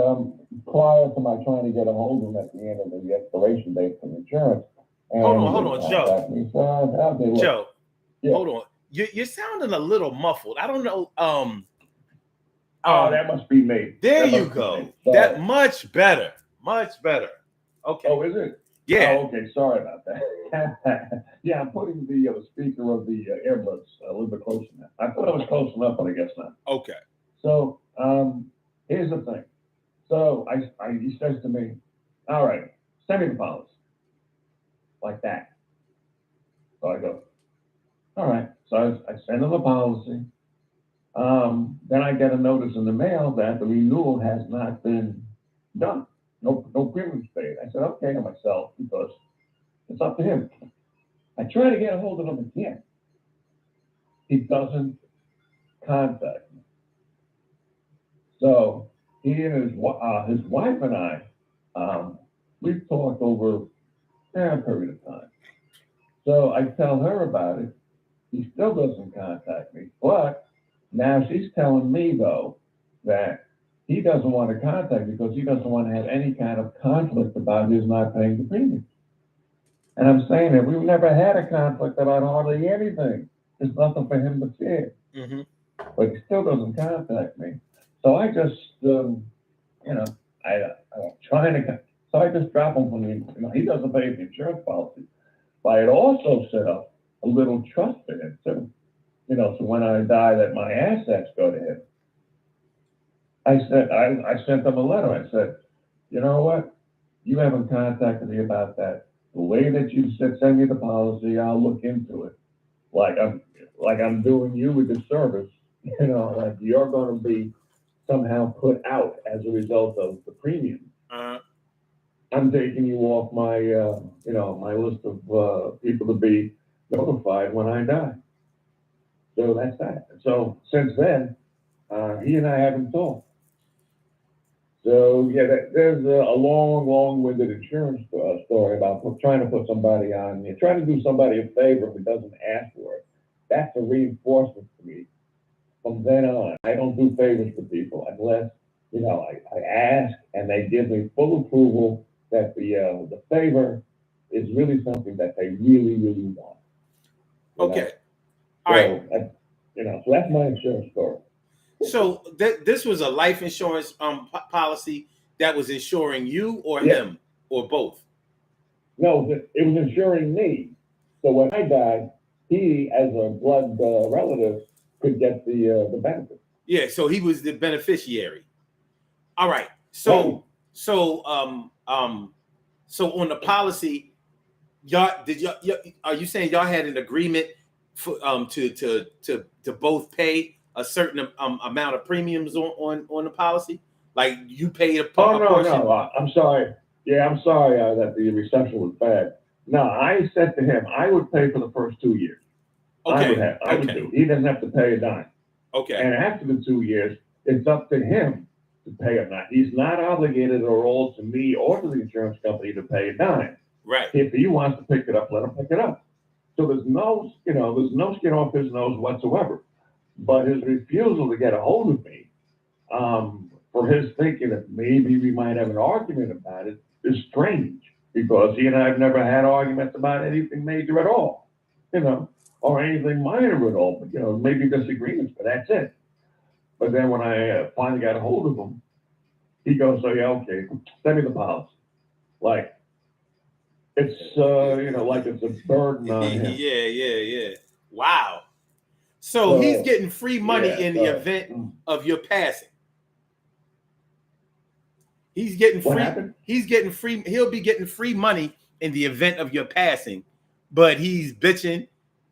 prior to my trying to get a hold of him at the end of the expiration date for the insurance, and Hold on, Joe. Me, so Joe, yeah. hold on. You're sounding a little muffled. I don't know. Oh, that must be me. There you go. That much better. Much better. Okay. Oh, is it? Yeah. Oh, okay. Sorry about that. Yeah, I'm putting the speaker of the earbuds a little bit closer now. I thought I was close enough, but I guess not. Okay. So here's the thing. So he says to me, all right, send me the policy. Like that. So I go, all right. So I send him the policy. Then I get a notice in the mail that the renewal has not been done. No premiums paid. I said, okay to myself, because it's up to him. I try to get a hold of him again. He doesn't contact me. So he and his wife and I, we've talked over a period of time. So I tell her about it. He still doesn't contact me. But now she's telling me, though, that he doesn't want to contact me because he doesn't want to have any kind of conflict about his not paying the premium. And I'm saying that we've never had a conflict about hardly anything. There's nothing for him to fear. Mm-hmm. But he still doesn't contact me. So I just, you know, I'm trying to, so I just drop him from the, you know, he doesn't pay the insurance policy. But I had also set up a little trust in him too. You know, so when I die, that my assets go to him. I sent him a letter. I said, you know what? You haven't contacted me about that. The way that you said send me the policy, I'll look into it. Like I'm doing you a disservice. You know, like you're going to be somehow put out as a result of the premium. I'm taking you off my, you know, my list of people to be notified when I die. So that's that. So since then, he and I haven't talked. So yeah, there's a long-winded insurance story about trying to put somebody on, you're trying to do somebody a favor who doesn't ask for it. That's a reinforcement for me. From then on, I don't do favors for people unless, you know, I ask and they give me full approval that the favor is really something that they really, really want. Okay. All right. You know, so that's my insurance story. So this was a life insurance policy that was insuring you or Yeah. him or both? No, it was insuring me. So when I died, he, as a blood relative, could get the benefit. Yeah, so he was the beneficiary. All right. Right. So on the policy, y'all are you saying y'all had an agreement for to both pay a certain amount of premiums on the policy? Like you paid a Oh, no, portion? no, I'm sorry. Yeah, I'm sorry that the reception was bad. No, I said to him, I would pay for the first 2 years. Okay. I would do. He doesn't have to pay a dime. Okay. And after the 2 years, it's up to him to pay or not. He's not obligated or all to me or to the insurance company to pay a dime. Right. If he wants to pick it up, let him pick it up. So there's no skin off his nose whatsoever. But his refusal to get a hold of me, for his thinking that maybe we might have an argument about it, is strange, because he and I have never had arguments about anything major at all, or anything minor at all, but, maybe disagreements, but that's it. But then when I finally got a hold of him, he goes, "Oh, yeah, okay, send me the policy." Like, it's, like it's a burden on him. Yeah. Wow. So he's getting free money in the event of your passing. He's getting free. What happened? He's getting free. He'll be getting free money in the event of your passing, but he's bitching.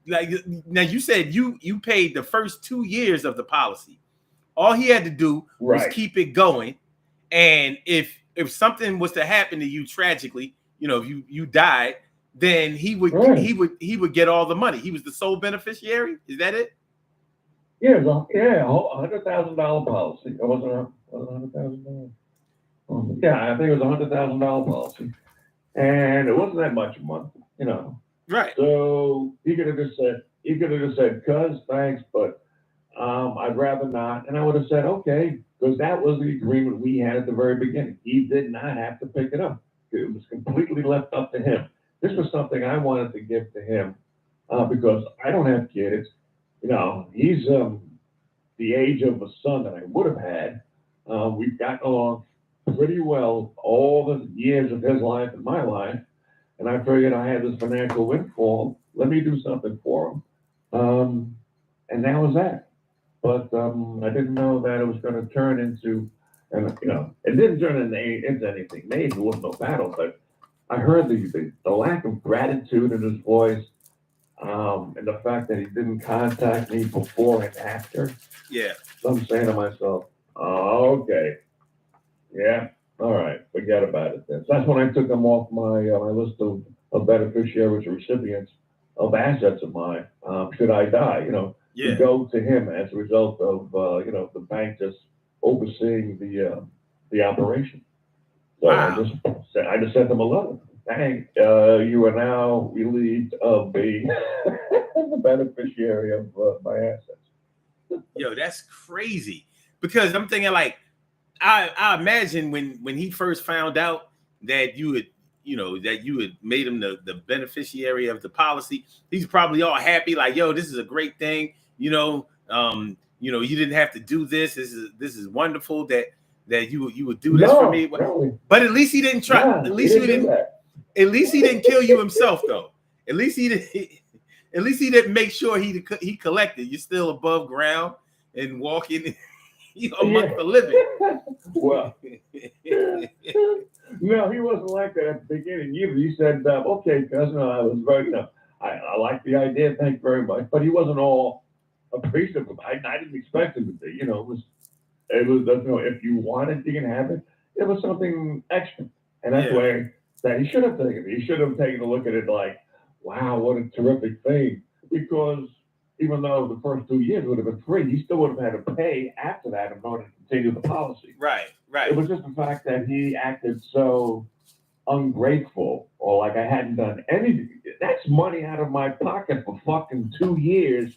Like, now you said you paid the first 2 years of the policy. All he had to do was keep it going, and if something was to happen to you tragically, if you died, then he would get all the money. He was the sole beneficiary. Is that it? Yeah, $100,000 policy. It wasn't $100,000. Yeah, I think it was $100,000 policy, and it wasn't that much a month, Right. So he could have just said, "Cuz, thanks, but I'd rather not." And I would have said, "Okay," because that was the agreement we had at the very beginning. He did not have to pick it up. It was completely left up to him. This was something I wanted to give to him because I don't have kids. He's the age of a son that I would have had. We've gotten along pretty well all the years of his life and my life, and I figured I had this financial windfall. Let me do something for him, and that was that. But I didn't know that it was going to turn into, and it didn't turn into anything major. It wasn't no battle, but I heard the lack of gratitude in his voice, and the fact that he didn't contact me before and after. Yeah. So I'm saying to myself, "Oh, okay. Yeah, all right, forget about it then." So that's when I took him off my list of beneficiaries or recipients of assets of mine. Should I die, to go to him as a result of the bank just overseeing the operation. So wow. I just sent him a letter. "Hey, you are now relieved of the the beneficiary of my assets." Yo, that's crazy. Because I'm thinking, like, I imagine when he first found out that you had made him the beneficiary of the policy, he's probably all happy, like, "Yo, this is a great thing. You didn't have to do this. This is wonderful that you would do this for me." Really. But at least he didn't try. Yeah, at least he didn't. At least he didn't kill you himself, though. At least he didn't. At least he didn't make sure he collected. You're still above ground and walking amongst the living. Well, no, he wasn't like that at the beginning either. He said, "Okay, cousin, I was very, I like the idea, thank you very much." But he wasn't all appreciative of it. I didn't expect him to be. It was if you wanted, you can have it. It was something extra, and that's why that he should have taken it. He should have taken a look at it like, "Wow, what a terrific thing!" Because even though the first 2 years would have been free, he still would have had to pay after that in order to continue the policy. Right. It was just the fact that he acted so ungrateful, or like I hadn't done anything. That's money out of my pocket for fucking 2 years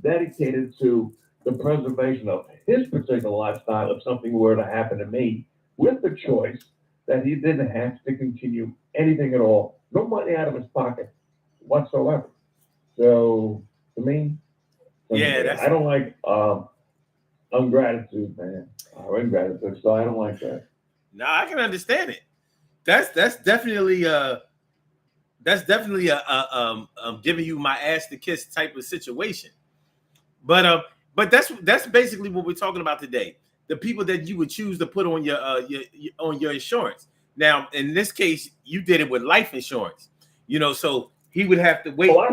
dedicated to the preservation of his particular lifestyle if something were to happen to me, with the choice that he didn't have to continue anything at all. No money out of his pocket whatsoever. So, to me, I don't like ungratitude, man, or ingratitude. So I don't like that. No, I can understand it. That's definitely giving you my ass to kiss type of situation. But that's basically what we're talking about today. The people that you would choose to put on your insurance. Now, in this case, you did it with life insurance. So he would have to wait. Well, I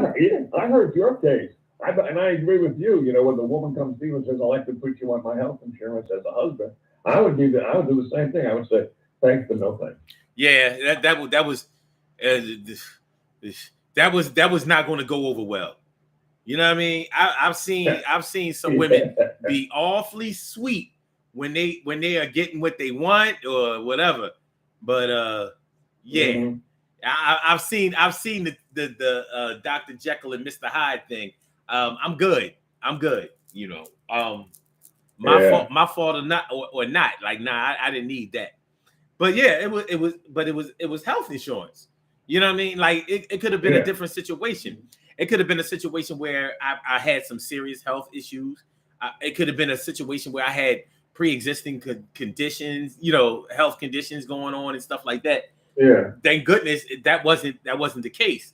heard your case. And I agree with you. When the woman comes to you and says, "I'd like to put you on my health insurance as a husband," I would do that. I would do the same thing. I would say, "Thanks, but no thanks." Yeah, that was not going to go over well. You know what I mean? I've seen some women be awfully sweet when they are getting what they want or whatever. But yeah, mm-hmm. I've seen the Dr. Jekyll and Mr. Hyde thing. I'm good. My fault or not or not. Like, nah, I didn't need that. But yeah, it was health insurance. You know what I mean? Like it could have been a different situation. It could have been a situation where I had some serious health issues. It could have been a situation where I had pre-existing conditions, health conditions going on and stuff like that. Yeah. Thank goodness that wasn't the case.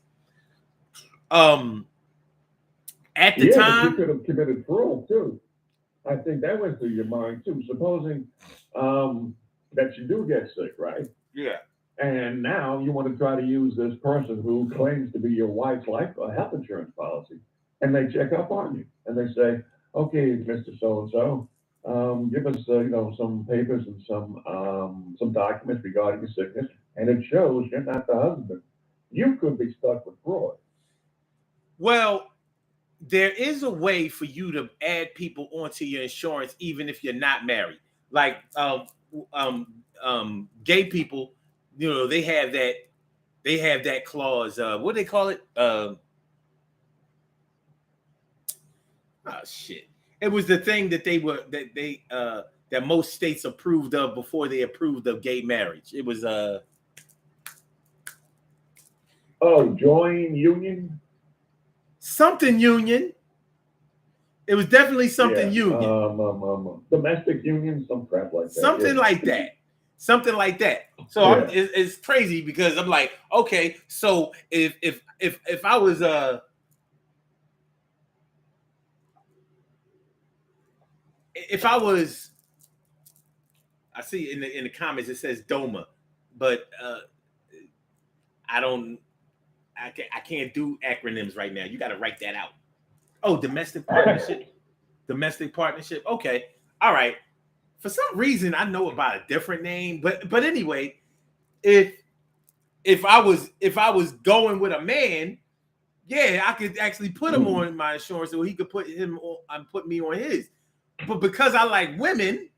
At the time, you could have committed fraud too. I think that went through your mind too. Supposing that you do get sick, right? Yeah. And now you want to try to use this person who claims to be your wife's health insurance policy, and they check up on you and they say, "Okay, Mr. So-and-so, give us some papers and some documents regarding your sickness," and it shows you're not the husband. You could be stuck with fraud. Well, there is a way for you to add people onto your insurance even if you're not married. Like gay people, they have that clause. What do they call it? Oh shit! It was the thing that that most states approved of before they approved of gay marriage. It was join union. Something union. It was definitely something union. Domestic union, some crap like that. Something like that. Something like that. So it's crazy because I'm like, okay, so if I was I see in the comments it says DOMA, but I can't do acronyms right now. You got to write that out. Oh, domestic partnership. Domestic partnership. Okay. All right. For some reason, I know about a different name, but anyway, if I was going with a man, yeah, I could actually put him on my insurance, so he could put me on his. But because I like women,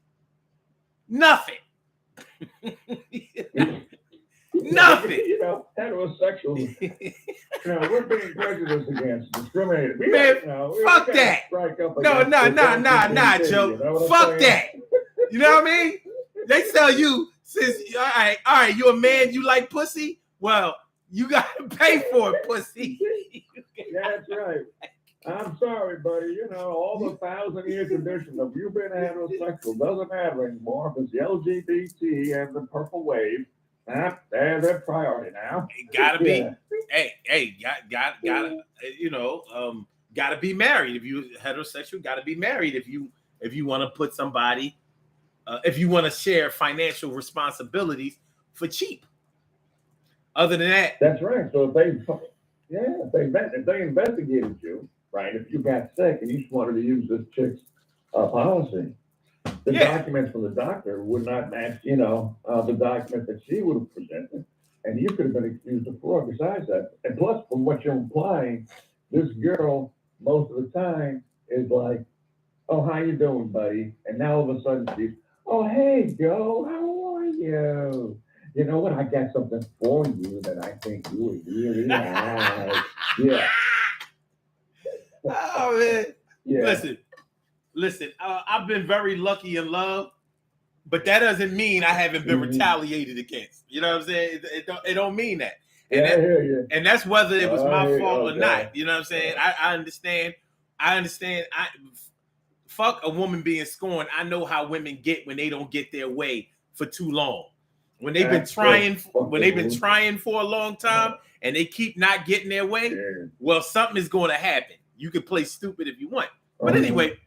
nothing. Nothing. Heterosexuals. We're being prejudiced against, discriminated. Fuck that. Nah, Joe. Fuck that. You know what I mean? They tell you, since all right, you're a man, you like pussy. Well, you gotta pay for it, pussy. That's right. I'm sorry, buddy. All the 1,000-year tradition of you being heterosexual doesn't matter anymore because the LGBT and the purple wave. They're priority now. It gotta be. Hey, gotta be married. If you're heterosexual, gotta be married. If you want to put somebody, if you want to share financial responsibilities for cheap. Other than that, that's right. So if they investigated you, right? If you got sick and you just wanted to use this chick's policy. The documents from the doctor would not match, the document that she would have presented, and you could have been accused of fraud besides that. And plus, from what you're implying, this girl, most of the time, is like, "Oh, how you doing, buddy?" And now all of a sudden she's, "Oh, hey, Joe, how are you? You know what? I got something for you that I think you would really like." Yeah. Oh, man. Yeah. Listen, I've been very lucky in love, but that doesn't mean I haven't been retaliated against. You know what I'm saying? It don't mean that. And, I hear you. And that's whether it was my fault or not. You know what I'm saying? I understand. Fuck a woman being scorned. I know how women get when they don't get their way for too long. when they've been trying for a long time and they keep not getting their way, well, something is going to happen. You can play stupid if you want, but anyway,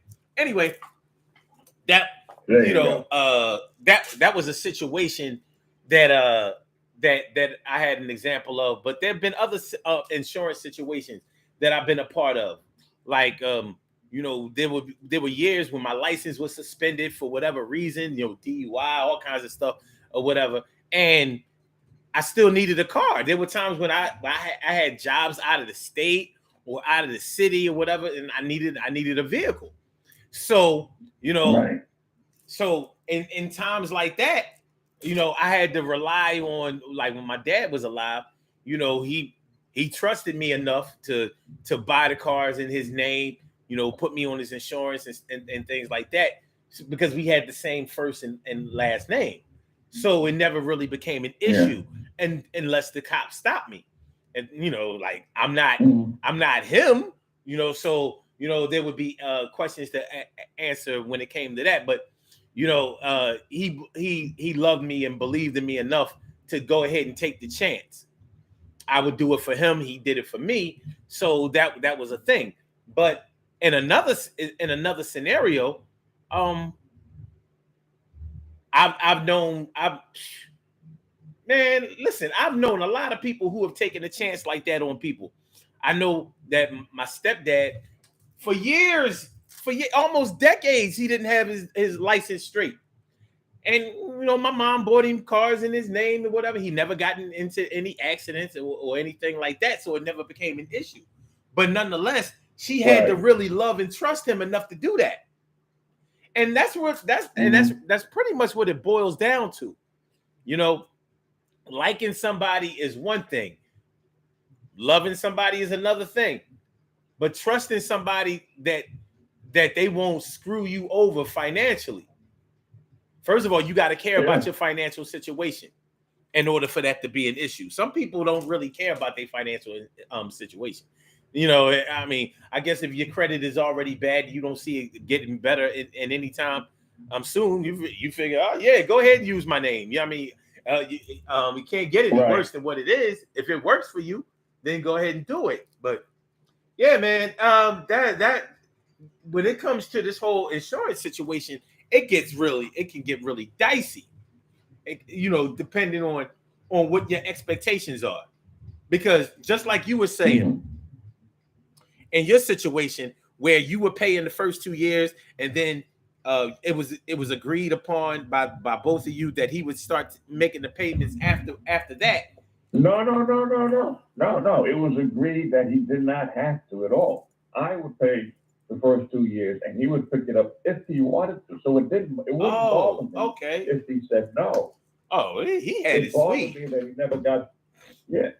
that that was a situation that I had an example of. But there have been other insurance situations that I've been a part of, like there were years when my license was suspended for whatever reason, DUI, all kinds of stuff or whatever, and I still needed a car. There were times when I had jobs out of the state or out of the city or whatever, and I needed a vehicle. So so in times like that, I had to rely on, like when my dad was alive, he trusted me enough to buy the cars in his name, put me on his insurance and things like that, because we had the same first and last name. So it never really became an issue, and unless the cops stopped me, and like I'm not him, so there would be questions to answer when it came to that, but he loved me and believed in me enough to go ahead and take the chance. I would do it for him. He did it for me. So that was a thing. But in another scenario, I've known a lot of people who have taken a chance like that on people. I know that my stepdad, for years, almost decades, he didn't have his license straight. And, my mom bought him cars in his name or whatever. He never gotten into any accidents or anything like that. So it never became an issue. But nonetheless, she had to really love and trust him enough to do that. And that's pretty much what it boils down to. Liking somebody is one thing. Loving somebody is another thing. But trusting somebody that they won't screw you over financially. First of all, you got to care about your financial situation in order for that to be an issue. Some people don't really care about their financial situation. I guess if your credit is already bad, you don't see it getting better in any time soon. You figure, oh yeah, go ahead and use my name. You can't get any worse than what it is. If it works for you, then go ahead and do it. But yeah, man, that when it comes to this whole insurance situation, it can get really dicey. Depending on what your expectations are, because just like you were saying, in your situation where you were paying the first 2 years, and then it was agreed upon by both of you that he would start making the payments after that. No. It was agreed that he did not have to at all. I would pay the first 2 years, and he would pick it up if he wanted to. So it wouldn't bother me if he said no. Oh, he had it sweet. Me that he never got. Yeah,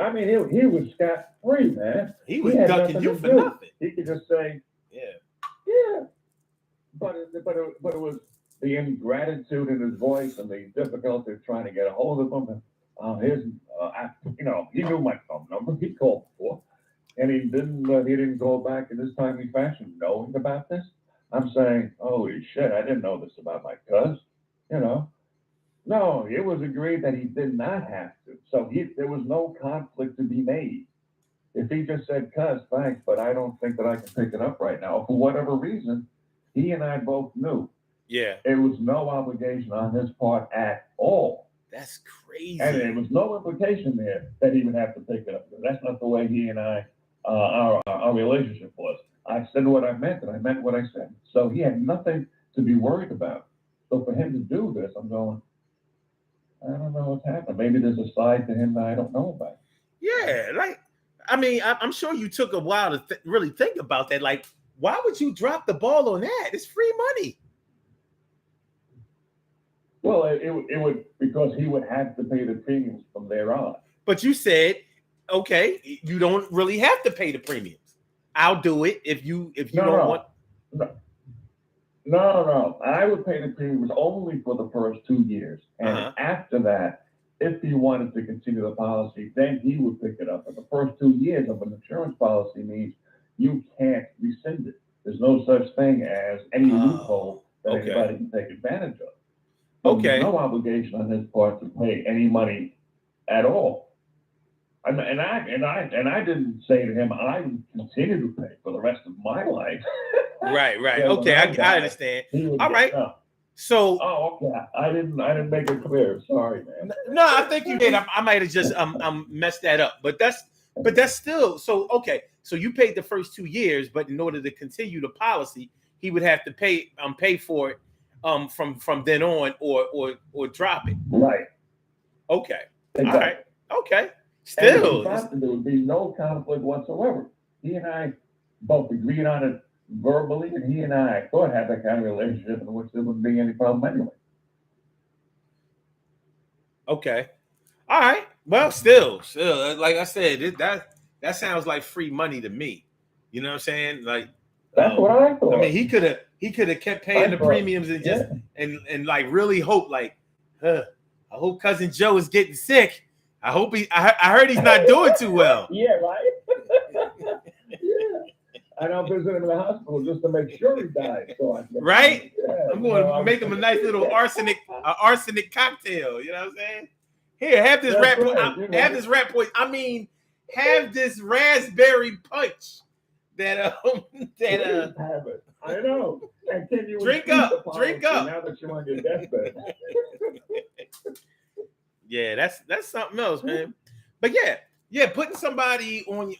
I mean, he was scot-free, man. He was ducking you for nothing. He could just say, yeah. But it was the ingratitude in his voice and the difficulty of trying to get a hold of him. He knew my phone number. He called before. And he didn't go back in this timely fashion knowing about this. I'm saying, holy shit, I didn't know this about my cuz. No, it was agreed that he did not have to. So there was no conflict to be made. If he just said, cuz, thanks, but I don't think that I can pick it up right now, for whatever reason, he and I both knew. Yeah. There was no obligation on his part at all. That's crazy. And there was no implication there that he would have to pick it up. That's not the way he and I, our relationship was. I said what I meant, and I meant what I said. So he had nothing to be worried about. So for him to do this, I'm going, I don't know what's happened. Maybe there's a side to him that I don't know about. Yeah, I'm sure you took a while to really think about that. Like, why would you drop the ball on that? It's free money. Well, it would, because he would have to pay the premiums from there on. But you said, okay, you don't really have to pay the premiums. I'll do it if you don't want. No. I would pay the premiums only for the first 2 years. And after that, if he wanted to continue the policy, then he would pick it up. But the first 2 years of an insurance policy means you can't rescind it. There's no such thing as any loophole that anybody can take advantage of. Okay. No obligation on his part to pay any money at all. And I didn't say to him, I would continue to pay for the rest of my life. Right. So Okay, when I understand. All right. So, okay. I didn't make it clear. Sorry, man. no, I think you did. I might have just messed that up, but that's still so okay. So you paid the first 2 years, but in order to continue the policy, he would have to pay for it from then on or drop it. Right. Okay. Exactly. All right. Okay. And Still, there would be no conflict whatsoever. He and I both agreed on it verbally, and he and I thought have that kind of relationship in which there wouldn't be any problem anyway. okay. All right. Well, still, like I said, that sounds like free money to me. You know what I'm saying? Like that's what I thought. I mean, he could have kept paying the premiums and just and like really hope like, I hope cousin Joe is getting sick. I hope I heard he's not doing too well. Yeah, right. Yeah. And I'll visit him in the hospital just to make sure he dies. So right? Yeah, I'm going to make him a nice little arsenic cocktail. You know what I'm saying? Here, have this rat. Right. Have this rat poison. I mean, have this raspberry punch. That have it. I know. And can you drink up now that you're on your deathbed? Yeah, that's something else, man. But yeah, putting somebody on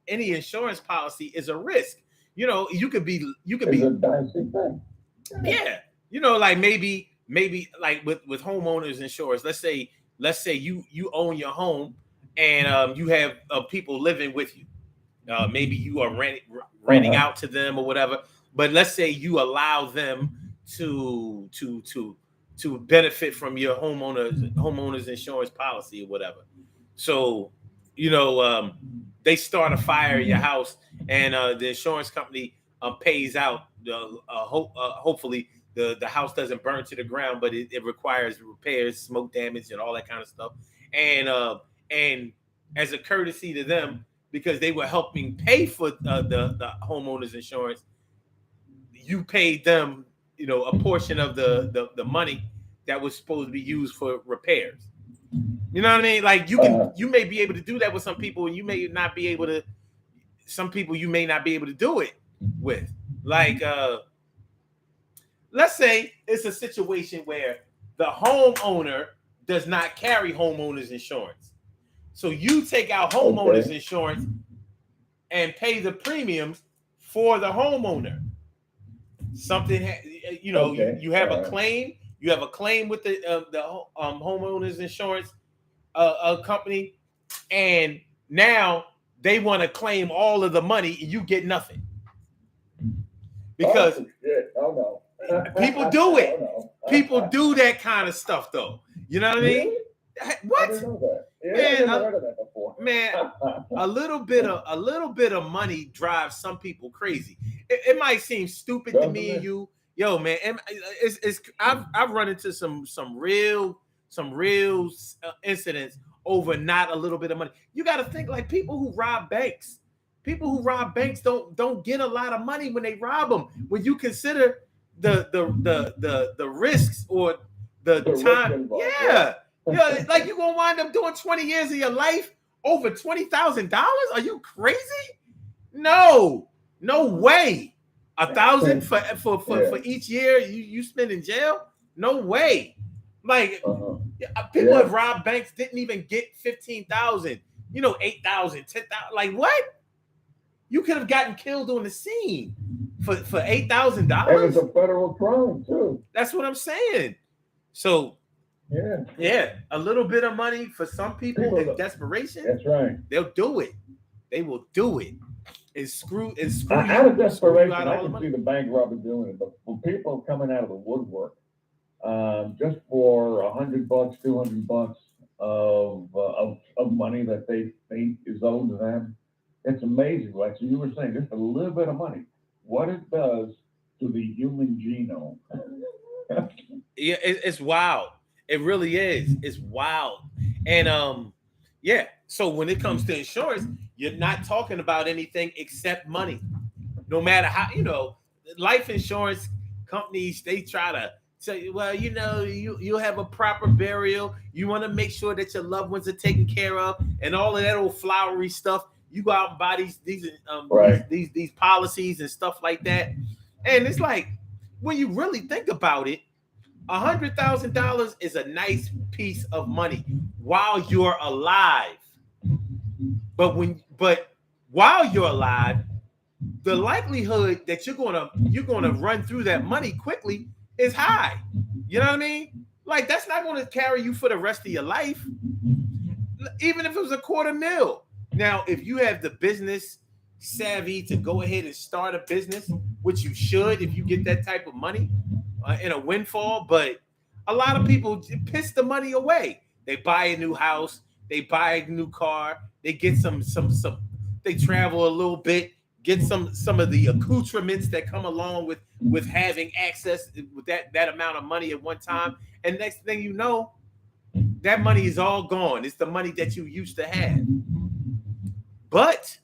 any insurance policy is a risk. You know, you could be a dicey thing. Yeah. You know, like maybe like with homeowners insurance, let's say you own your home and you have people living with you. Maybe you are renting out to them or whatever. But let's say you allow them to benefit from your homeowners insurance policy or whatever. So, you know, they start a fire in your house, and the insurance company pays out. Hopefully, the house doesn't burn to the ground, but it requires repairs, smoke damage, and all that kind of stuff. And as a courtesy to them, because they were helping pay for the homeowners insurance, you paid them, you know, a portion of the money that was supposed to be used for repairs. You know what I mean? Like you may be able to do that with some people, and you may not be able to. Some people you may not be able to do it with. Like, let's say it's a situation where the homeowner does not carry homeowners insurance. So you take out homeowners insurance and pay the premiums for the homeowner. Something, you know, you have a claim. You have a claim with the homeowners insurance company, and now they want to claim all of the money, and you get nothing because people do it. People do that kind of stuff, though. You know what I mean? What? I didn't know that. Yeah, Man, I've never heard of that before. Man, a little bit of money drives some people crazy. It might seem stupid to me and you, yo, man. I've run into some real incidents over not a little bit of money. You got to think like people who rob banks. People who rob banks don't get a lot of money when they rob them. When you consider the risks or the time, yeah. Yeah, like you're gonna wind up doing 20 years of your life over $20,000? Are you crazy? No way. 1,000 for each year you spend in jail? No way. Like people have robbed banks, didn't even get 15,000. You know, 8,000, 10,000. Like what? You could have gotten killed on the scene for $8,000. And it's a federal crime too. That's what I'm saying. So. Yeah, a little bit of money for some people in desperation. That's right. They'll do it. They will do it. And screw out of desperation, I can see the bank robber doing it. But for people coming out of the woodwork, just for $100, $200 of money that they think is owed to them, it's amazing. Like so you were saying, just a little bit of money, what it does to the human genome. Yeah, it's wild. It really is. It's wild. And yeah. So when it comes to insurance, you're not talking about anything except money. No matter how, you know, life insurance companies, they try to So, well, you'll have a proper burial. You want to make sure that your loved ones are taken care of, and all of that old flowery stuff. You go out and buy Right. these policies and stuff like that, and it's like when you really think about it, $100,000 is a nice piece of money while you're alive. But while you're alive, the likelihood that you're gonna run through that money quickly is high. You know what I mean? Like that's not gonna carry you for the rest of your life, even if it was $250,000. Now, if you have the business savvy to go ahead and start a business, which you should if you get that type of money in a windfall, but a lot of people piss the money away. They buy a new house, they buy a new car, they get some, they travel a little bit, get some of the accoutrements that come along with having access with that amount of money at one time, and next thing you know, that money is all gone. It's the money that you used to have, but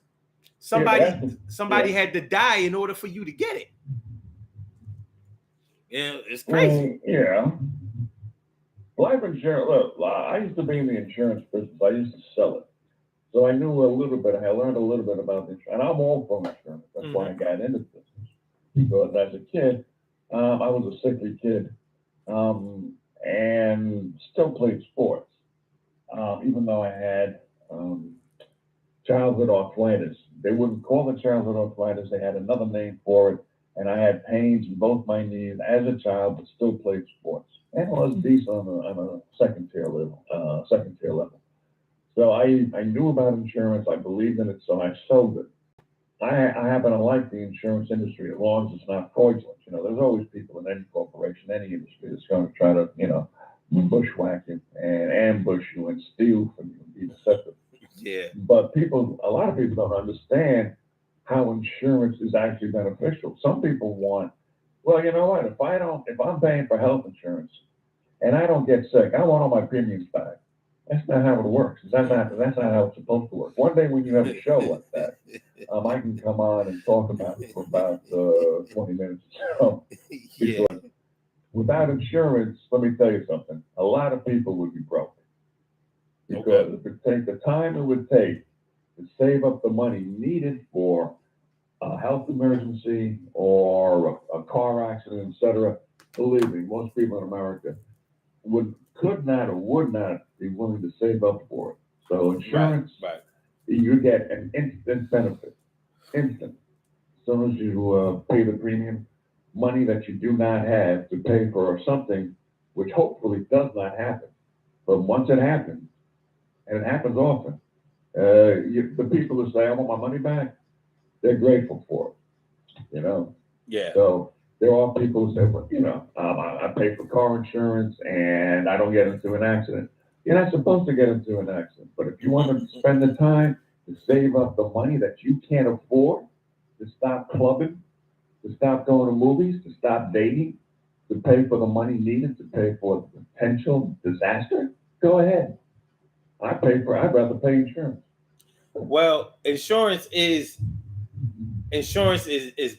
somebody had to die in order for you to get it. Yeah, it's crazy. Yeah. Life insurance. Look, I used to be in the insurance business. I used to sell it. So I knew a little bit. I learned a little bit about insurance. And I'm all for insurance. That's why I got into the business. Because as a kid, I was a sickly kid and still played sports. Even though I had childhood arthritis. They wouldn't call it childhood arthritis. They had another name for it. And I had pains in both my knees as a child, but still played sports. And was decent on a second tier level. So I knew about insurance. I believed in it, so I sold it. I happen to like the insurance industry as long as it's not fraudulent. There's always people in any corporation, any industry that's going to try to, bushwhack you and ambush you and steal from you and be deceptive. Yeah. But a lot of people don't understand how insurance is actually beneficial. Some people want, well, you know what? If I'm paying for health insurance and I don't get sick, I want all my premiums back. That's not how it works. That's not how it's supposed to work. One day when you have a show like that, I can come on and talk about it for about 20 minutes. Yeah. Without insurance, let me tell you something. A lot of people would be broke. Because if it takes the time it would take to save up the money needed for a health emergency or a car accident, etc., believe me, most people in America could not or would not be willing to save up for it. So insurance, right. You get an instant benefit. Instant. As soon as you pay the premium, money that you do not have to pay for something which hopefully does not happen. But once it happens, and it happens often, the people who say, I want my money back, they're grateful for it, Yeah. So there are people who say, well, I pay for car insurance and I don't get into an accident. You're not supposed to get into an accident, but if you want to spend the time to save up the money that you can't afford, to stop clubbing, to stop going to movies, to stop dating, to pay for the money needed to pay for the potential disaster, go ahead. I'd rather pay insurance. Well, insurance is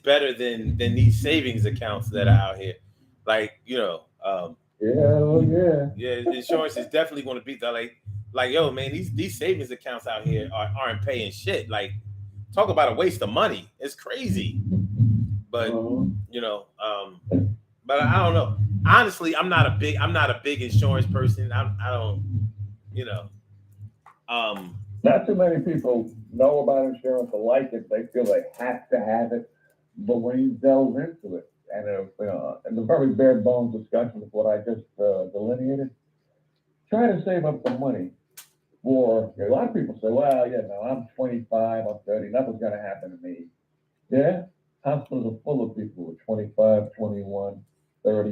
better than these savings accounts that are out here. Like, Yeah. Insurance is definitely going to beat that. Like, yo, man, these savings accounts out here aren't paying shit. Like, talk about a waste of money. It's crazy. But but I don't know. Honestly, I'm not a big insurance person. I don't. Not too many people know about insurance or like it. They feel they have to have it. But when you delve into it, and in the very bare bones discussion of what I just delineated, try to save up some money for, a lot of people say, well, I'm 25, I'm 30, nothing's going to happen to me. Yeah, hospitals are full of people who are 25, 21, 30.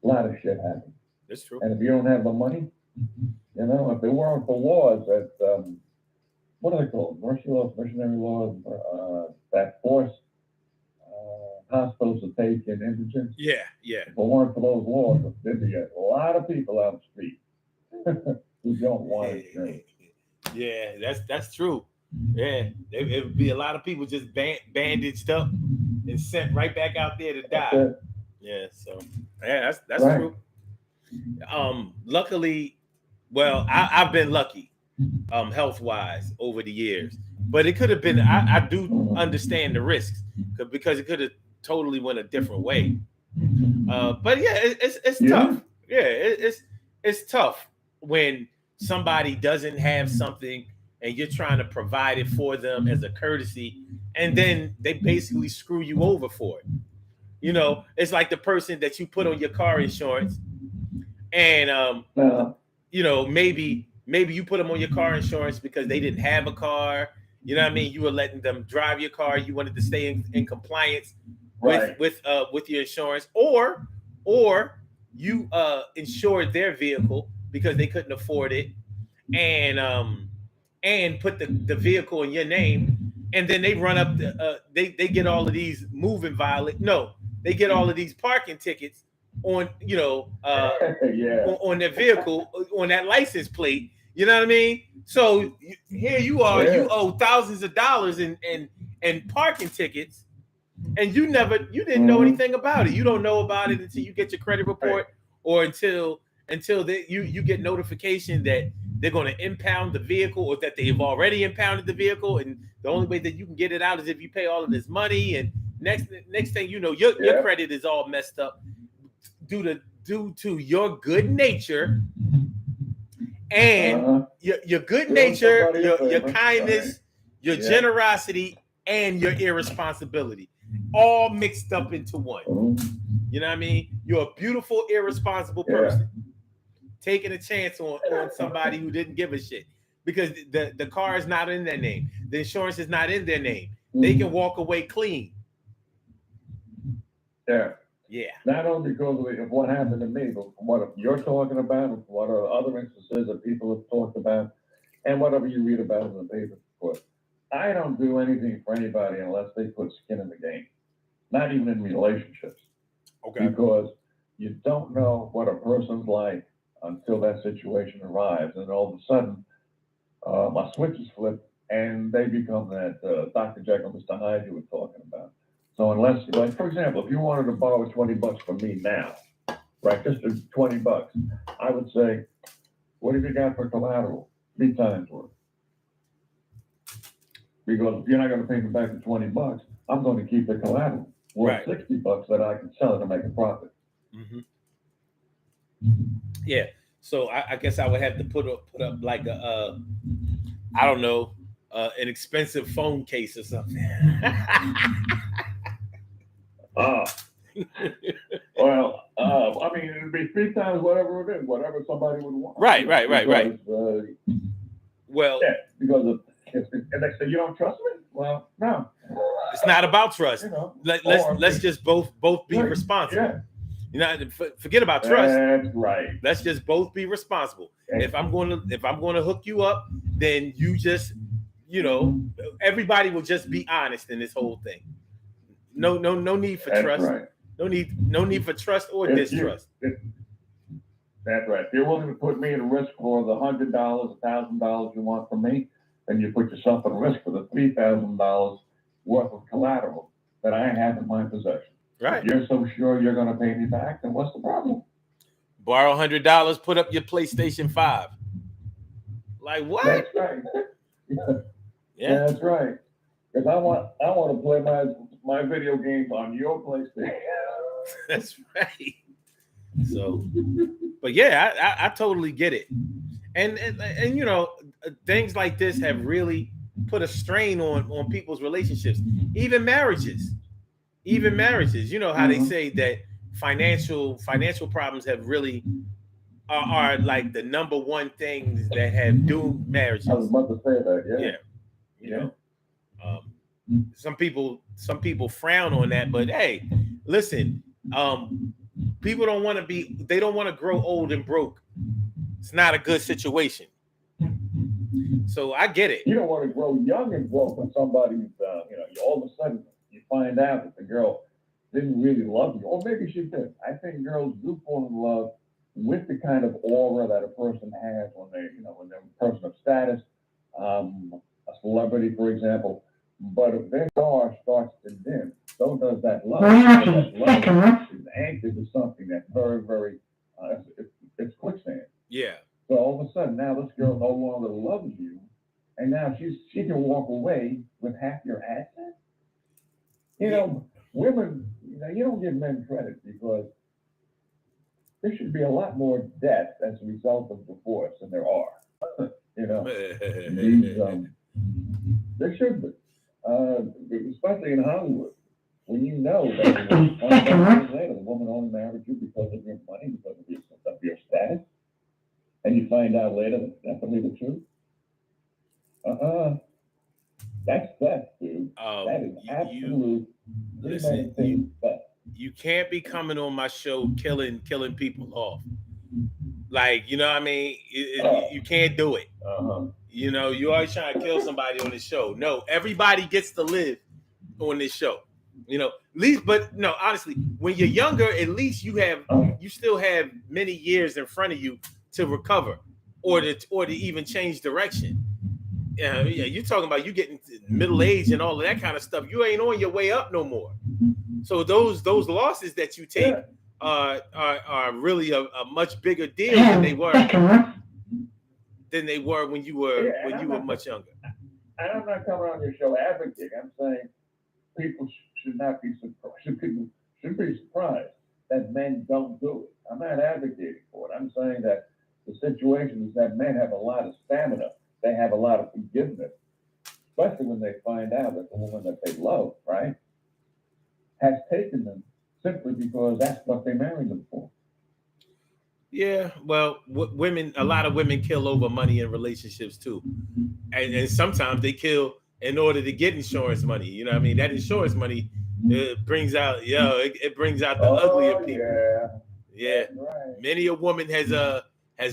A lot of shit happens. That's true. And if you don't have the money, if there weren't for laws that, what are they called? Mercy laws, missionary laws, that force hospitals to take in indigents. Yeah. If it weren't for those laws, there'd be a lot of people out the street who don't want insurance. Yeah, that's true. Yeah, it would be a lot of people just bandaged up and sent right back out there to die. Yeah, so Yeah, that's Right. true. Luckily, well, I've been lucky, health wise over the years, but it could have been. I do understand the risks because it could have totally went a different way. But yeah, it's Yeah. tough. Yeah, it's tough when somebody doesn't have something and you're trying to provide it for them as a courtesy, and then they basically screw you over for it. You know, it's like the person that you put on your car insurance, and you know, maybe you put them on your car insurance because they didn't have a car. You know what I mean? You were letting them drive your car. You wanted to stay in compliance Right. with your insurance, or you insured their vehicle because they couldn't afford it, and put the vehicle in your name, and then they run up they get all of these moving violate. No, they get all of these parking tickets on Yeah. on their vehicle on that license plate. You know what I mean? So here you are, Yeah. you owe thousands of dollars in parking tickets, and you didn't know anything about it. You don't know about it until you get your credit report, or until you get notification that they're going to impound the vehicle, or that they've already impounded the vehicle, and the only way that you can get it out is if you pay all of this money. And next thing you know, your credit is all messed up due to your good nature and your good nature, your kindness, your generosity, and your irresponsibility, all mixed up into one. You know what I mean? You're a beautiful, irresponsible person taking a chance on somebody who didn't give a shit because the car is not in their name, the insurance is not in their name. They can walk away clean. Yeah. Yeah. Not only because of what happened to me, but what you're talking about, and what are other instances that people have talked about, and whatever you read about in the paper. Of course, I don't do anything for anybody unless they put skin in the game. Not even in relationships. Okay. Because you don't know what a person's like until that situation arrives, and all of a sudden, my switch is flipped, and they become that Dr. Jekyll, Mr. Hyde you were talking about. So unless, like, for example, if you wanted to borrow $20 from me now, right, just $20, I would say, what have you got for collateral? 3 times worth. Because if you're not going to pay me back the $20, I'm going to keep the collateral worth $60 that I can sell it and make a profit. Mm-hmm. Yeah. So I guess I would have to put up like a I don't know, an expensive phone case or something. Well, I mean, it'd be 3 times whatever it is, whatever somebody would want. Right. Well, yeah, because and they say you don't trust me. Well, no, it's not about trust. You know, let's just both be responsible. Yeah. You know, forget about trust. That's right. Let's just both be responsible. If I'm going to hook you up, then you just, you know, everybody will just be honest in this whole thing. No need for trust. Right. No need for trust or distrust. That's right. If you're willing to put me at risk for the $100, $1,000 you want from me, then you put yourself at risk for the $3,000 worth of collateral that I have in my possession. Right. If you're so sure you're going to pay me back, then what's the problem? Borrow $100, put up your PlayStation 5. Like what? That's right. Yeah, that's right. Because I want to play my video games on your PlayStation. That's right. So, but yeah, I totally get it, and you know, things like this have really put a strain on people's relationships, even marriages. You know how they say that financial problems have really are like the number one things that have doomed marriages. I was about to say that. Yeah. You know, some people frown on that, but hey, listen, people don't want to grow old and broke. It's not a good situation. So I get it. You don't want to grow young and broke when somebody's, all of a sudden you find out that the girl didn't really love you, or maybe she did. I think girls do fall in love with the kind of aura that a person has when they're a person of status, a celebrity, for example. But if their star starts to dim, so does that love. That love is bank into something that's very, very, it's quicksand. Yeah. So all of a sudden, now this girl no longer loves you, and now she can walk away with half your assets. You know, women, you don't give men credit because there should be a lot more death as a result of divorce than there are. You know, there should be, especially in Hollywood, when you know that 25 years later, the woman only married you because of your money, because of your status, and you find out later that's definitely the truth. That's theft, dude. That is absolute. Listen, you can't be coming on my show killing people off. Like, you know what I mean? You can't do it. You know, you always trying to kill somebody on this show. No, everybody gets to live on this show. You know, at least, but no, honestly, when you're younger, at least you still have many years in front of you to recover or to even change direction. Yeah, you're talking about you getting middle age and all of that kind of stuff. You ain't on your way up no more. So those losses that you take are really a much bigger deal than they were when you were much younger. And I'm not coming on your show advocating. I'm saying people should not be surprised. People should be surprised that men don't do it. I'm not advocating for it. I'm saying that the situation is that men have a lot of stamina. They have a lot of forgiveness, especially when they find out that the woman that they love, right, has taken them simply because that's what they married them for. Yeah, well, a lot of women kill over money in relationships too, and sometimes they kill in order to get insurance money. You know what I mean? That insurance money brings out, it brings out the uglier people. Yeah. Right. Many a woman has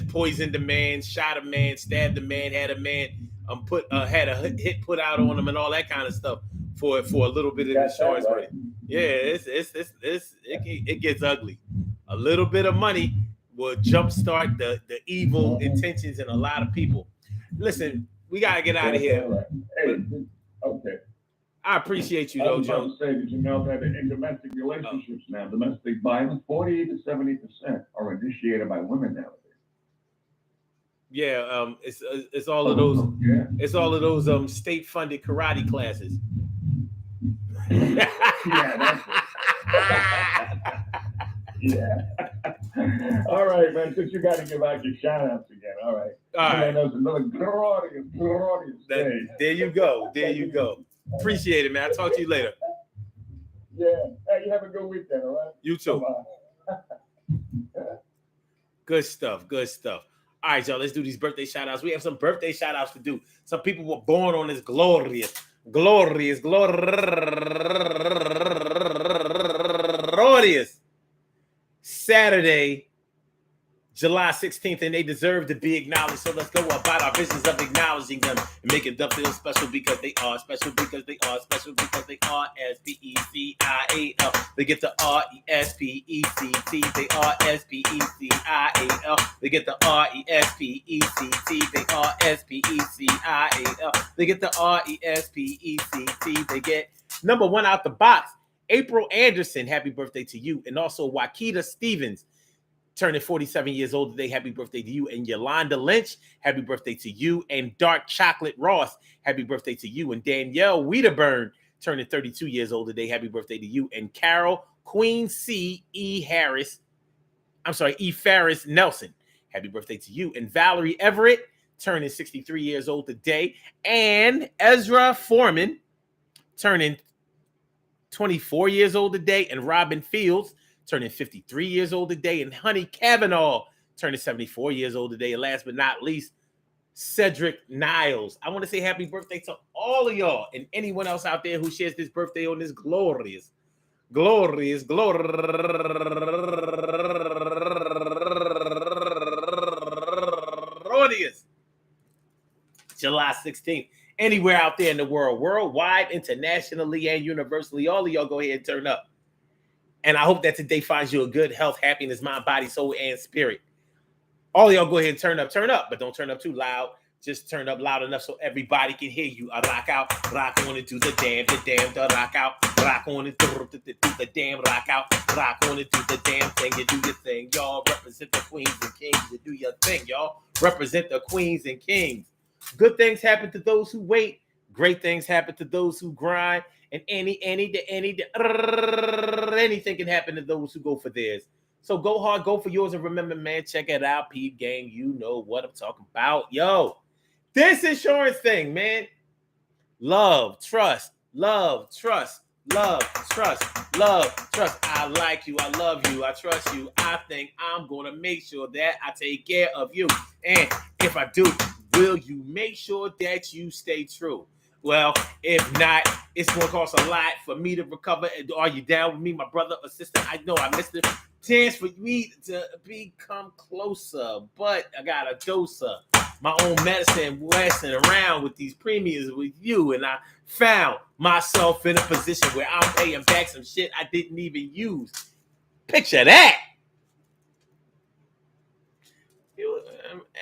poisoned a man, shot a man, stabbed a man, had a man had a hit put out on him and all that kind of stuff for a little bit of insurance money. Yeah, it gets ugly. A little bit of money will jumpstart the evil intentions in a lot of people. Listen, we gotta get out of here. Right. Hey, okay. I appreciate you though, Joe. Say, did you know that in domestic relationships now, domestic violence, 48 to 70% are initiated by women nowadays. Yeah, it's all of those. Yeah. It's all of those state-funded karate classes. Yeah, that's it. Yeah. All right, man. Since you got to give out your shout-outs again. All right. There's another glorious day. There you go. There you go. Appreciate it, man. I'll talk to you later. Yeah. Hey, you have a good weekend, all right? You too. Good stuff. Good stuff. All right, y'all, let's do these birthday shout-outs. We have some birthday shout-outs to do. Some people were born on this glorious Saturday, July 16th, and they deserve to be acknowledged. So let's go about our business of acknowledging them and making them feel special because they are special because they are special because they are S-P-E-C-I-A-L. They get the R-E-S-P-E-C-T. They are S-P-E-C-I-A-L. They get the R-E-S-P-E-C-T. They are S-P-E-C-I-A-L. They get the R-E-S-P-E-C-T. They get number one out the box. April Anderson, happy birthday to you. And also Wakita Stevens, turning 47 years old today. Happy birthday to you. And Yolanda Lynch, happy birthday to you. And Dark Chocolate Ross, happy birthday to you. And Danielle Wiedeburn, turning 32 years old today. Happy birthday to you. And Carol Queen C. E. Ferris Nelson, happy birthday to you. And Valerie Everett, turning 63 years old today. And Ezra Foreman, turning 24 years old today. And Robin Fields, turning 53 years old today, and Honey Kavanaugh, turning 74 years old today. And last but not least, Cedric Niles. I want to say happy birthday to all of y'all and anyone else out there who shares this birthday on this glorious July 16th. Anywhere out there in the world, worldwide, internationally, and universally, all of y'all go ahead and turn up. And I hope that today finds you a good health, happiness, mind, body, soul, and spirit. All of y'all go ahead and turn up, but don't turn up too loud. Just turn up loud enough so everybody can hear you. I rock out, rock on and do the damn, the rock out. Rock on it, do the damn rock out. Rock on it, do the damn thing. You do your thing, y'all. Represent the queens and kings. You do your thing, y'all. Represent the queens and kings. Good things happen to those who wait. Great things happen to those who grind. And anything can happen to those who go for theirs. So go hard, go for yours. And remember, man, check it out, Peep Gang. You know what I'm talking about. Yo, this insurance thing, man. Love, trust, love, trust, love, trust, love, trust. I like you. I love you. I trust you. I think I'm going to make sure that I take care of you. And if I do, will you make sure that you stay true? Well, if not, it's going to cost a lot for me to recover. Are you down with me, my brother or sister? I know I missed the chance for me to become closer, but I got a dose of my own medicine, messing around with these premiums with you, and I found myself in a position where I'm paying back some shit I didn't even use. Picture that.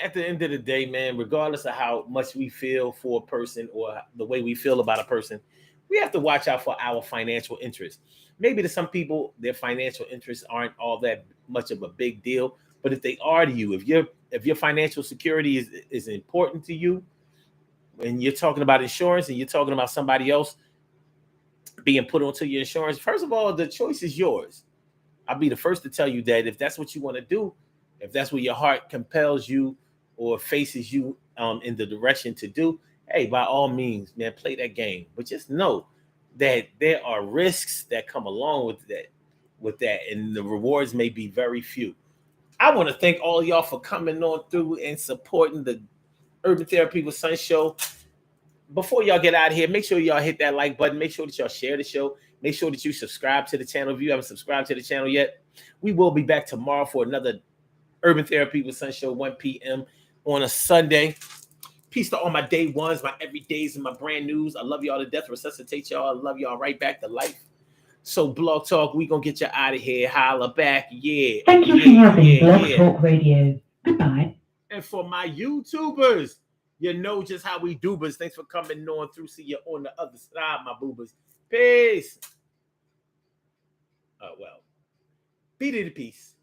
At the end of the day, man, regardless of how much we feel for a person or the way we feel about a person, we have to watch out for our financial interests. Maybe to some people, their financial interests aren't all that much of a big deal, but if they are to you, if your financial security is important to you, and you're talking about insurance and you're talking about somebody else being put onto your insurance, first of all, the choice is yours. I'll be the first to tell you that if that's what you want to do, if that's what your heart compels you or faces you in the direction to do, hey, by all means, man, play that game. But just know that there are risks that come along with that, and the rewards may be very few. I want to thank all y'all for coming on through and supporting the Urban Therapy with Sun show. Before y'all get out of here, make sure y'all hit that like button. Make sure that y'all share the show. Make sure that you subscribe to the channel if you haven't subscribed to the channel yet. We will be back tomorrow for another Urban Therapy with Sun show, 1 p.m. on a Sunday. Peace to all my day ones, my everydays, and my brand news. I love y'all to death. Resuscitate y'all. I love y'all right back to life. So Blog Talk, we gonna get you out of here. Holla back, yeah. Thank you for having Blog Talk Radio. Goodbye. And for my YouTubers, you know just how we do, but thanks for coming on through. See you on the other side, my boobers. Peace. Well, be to the peace.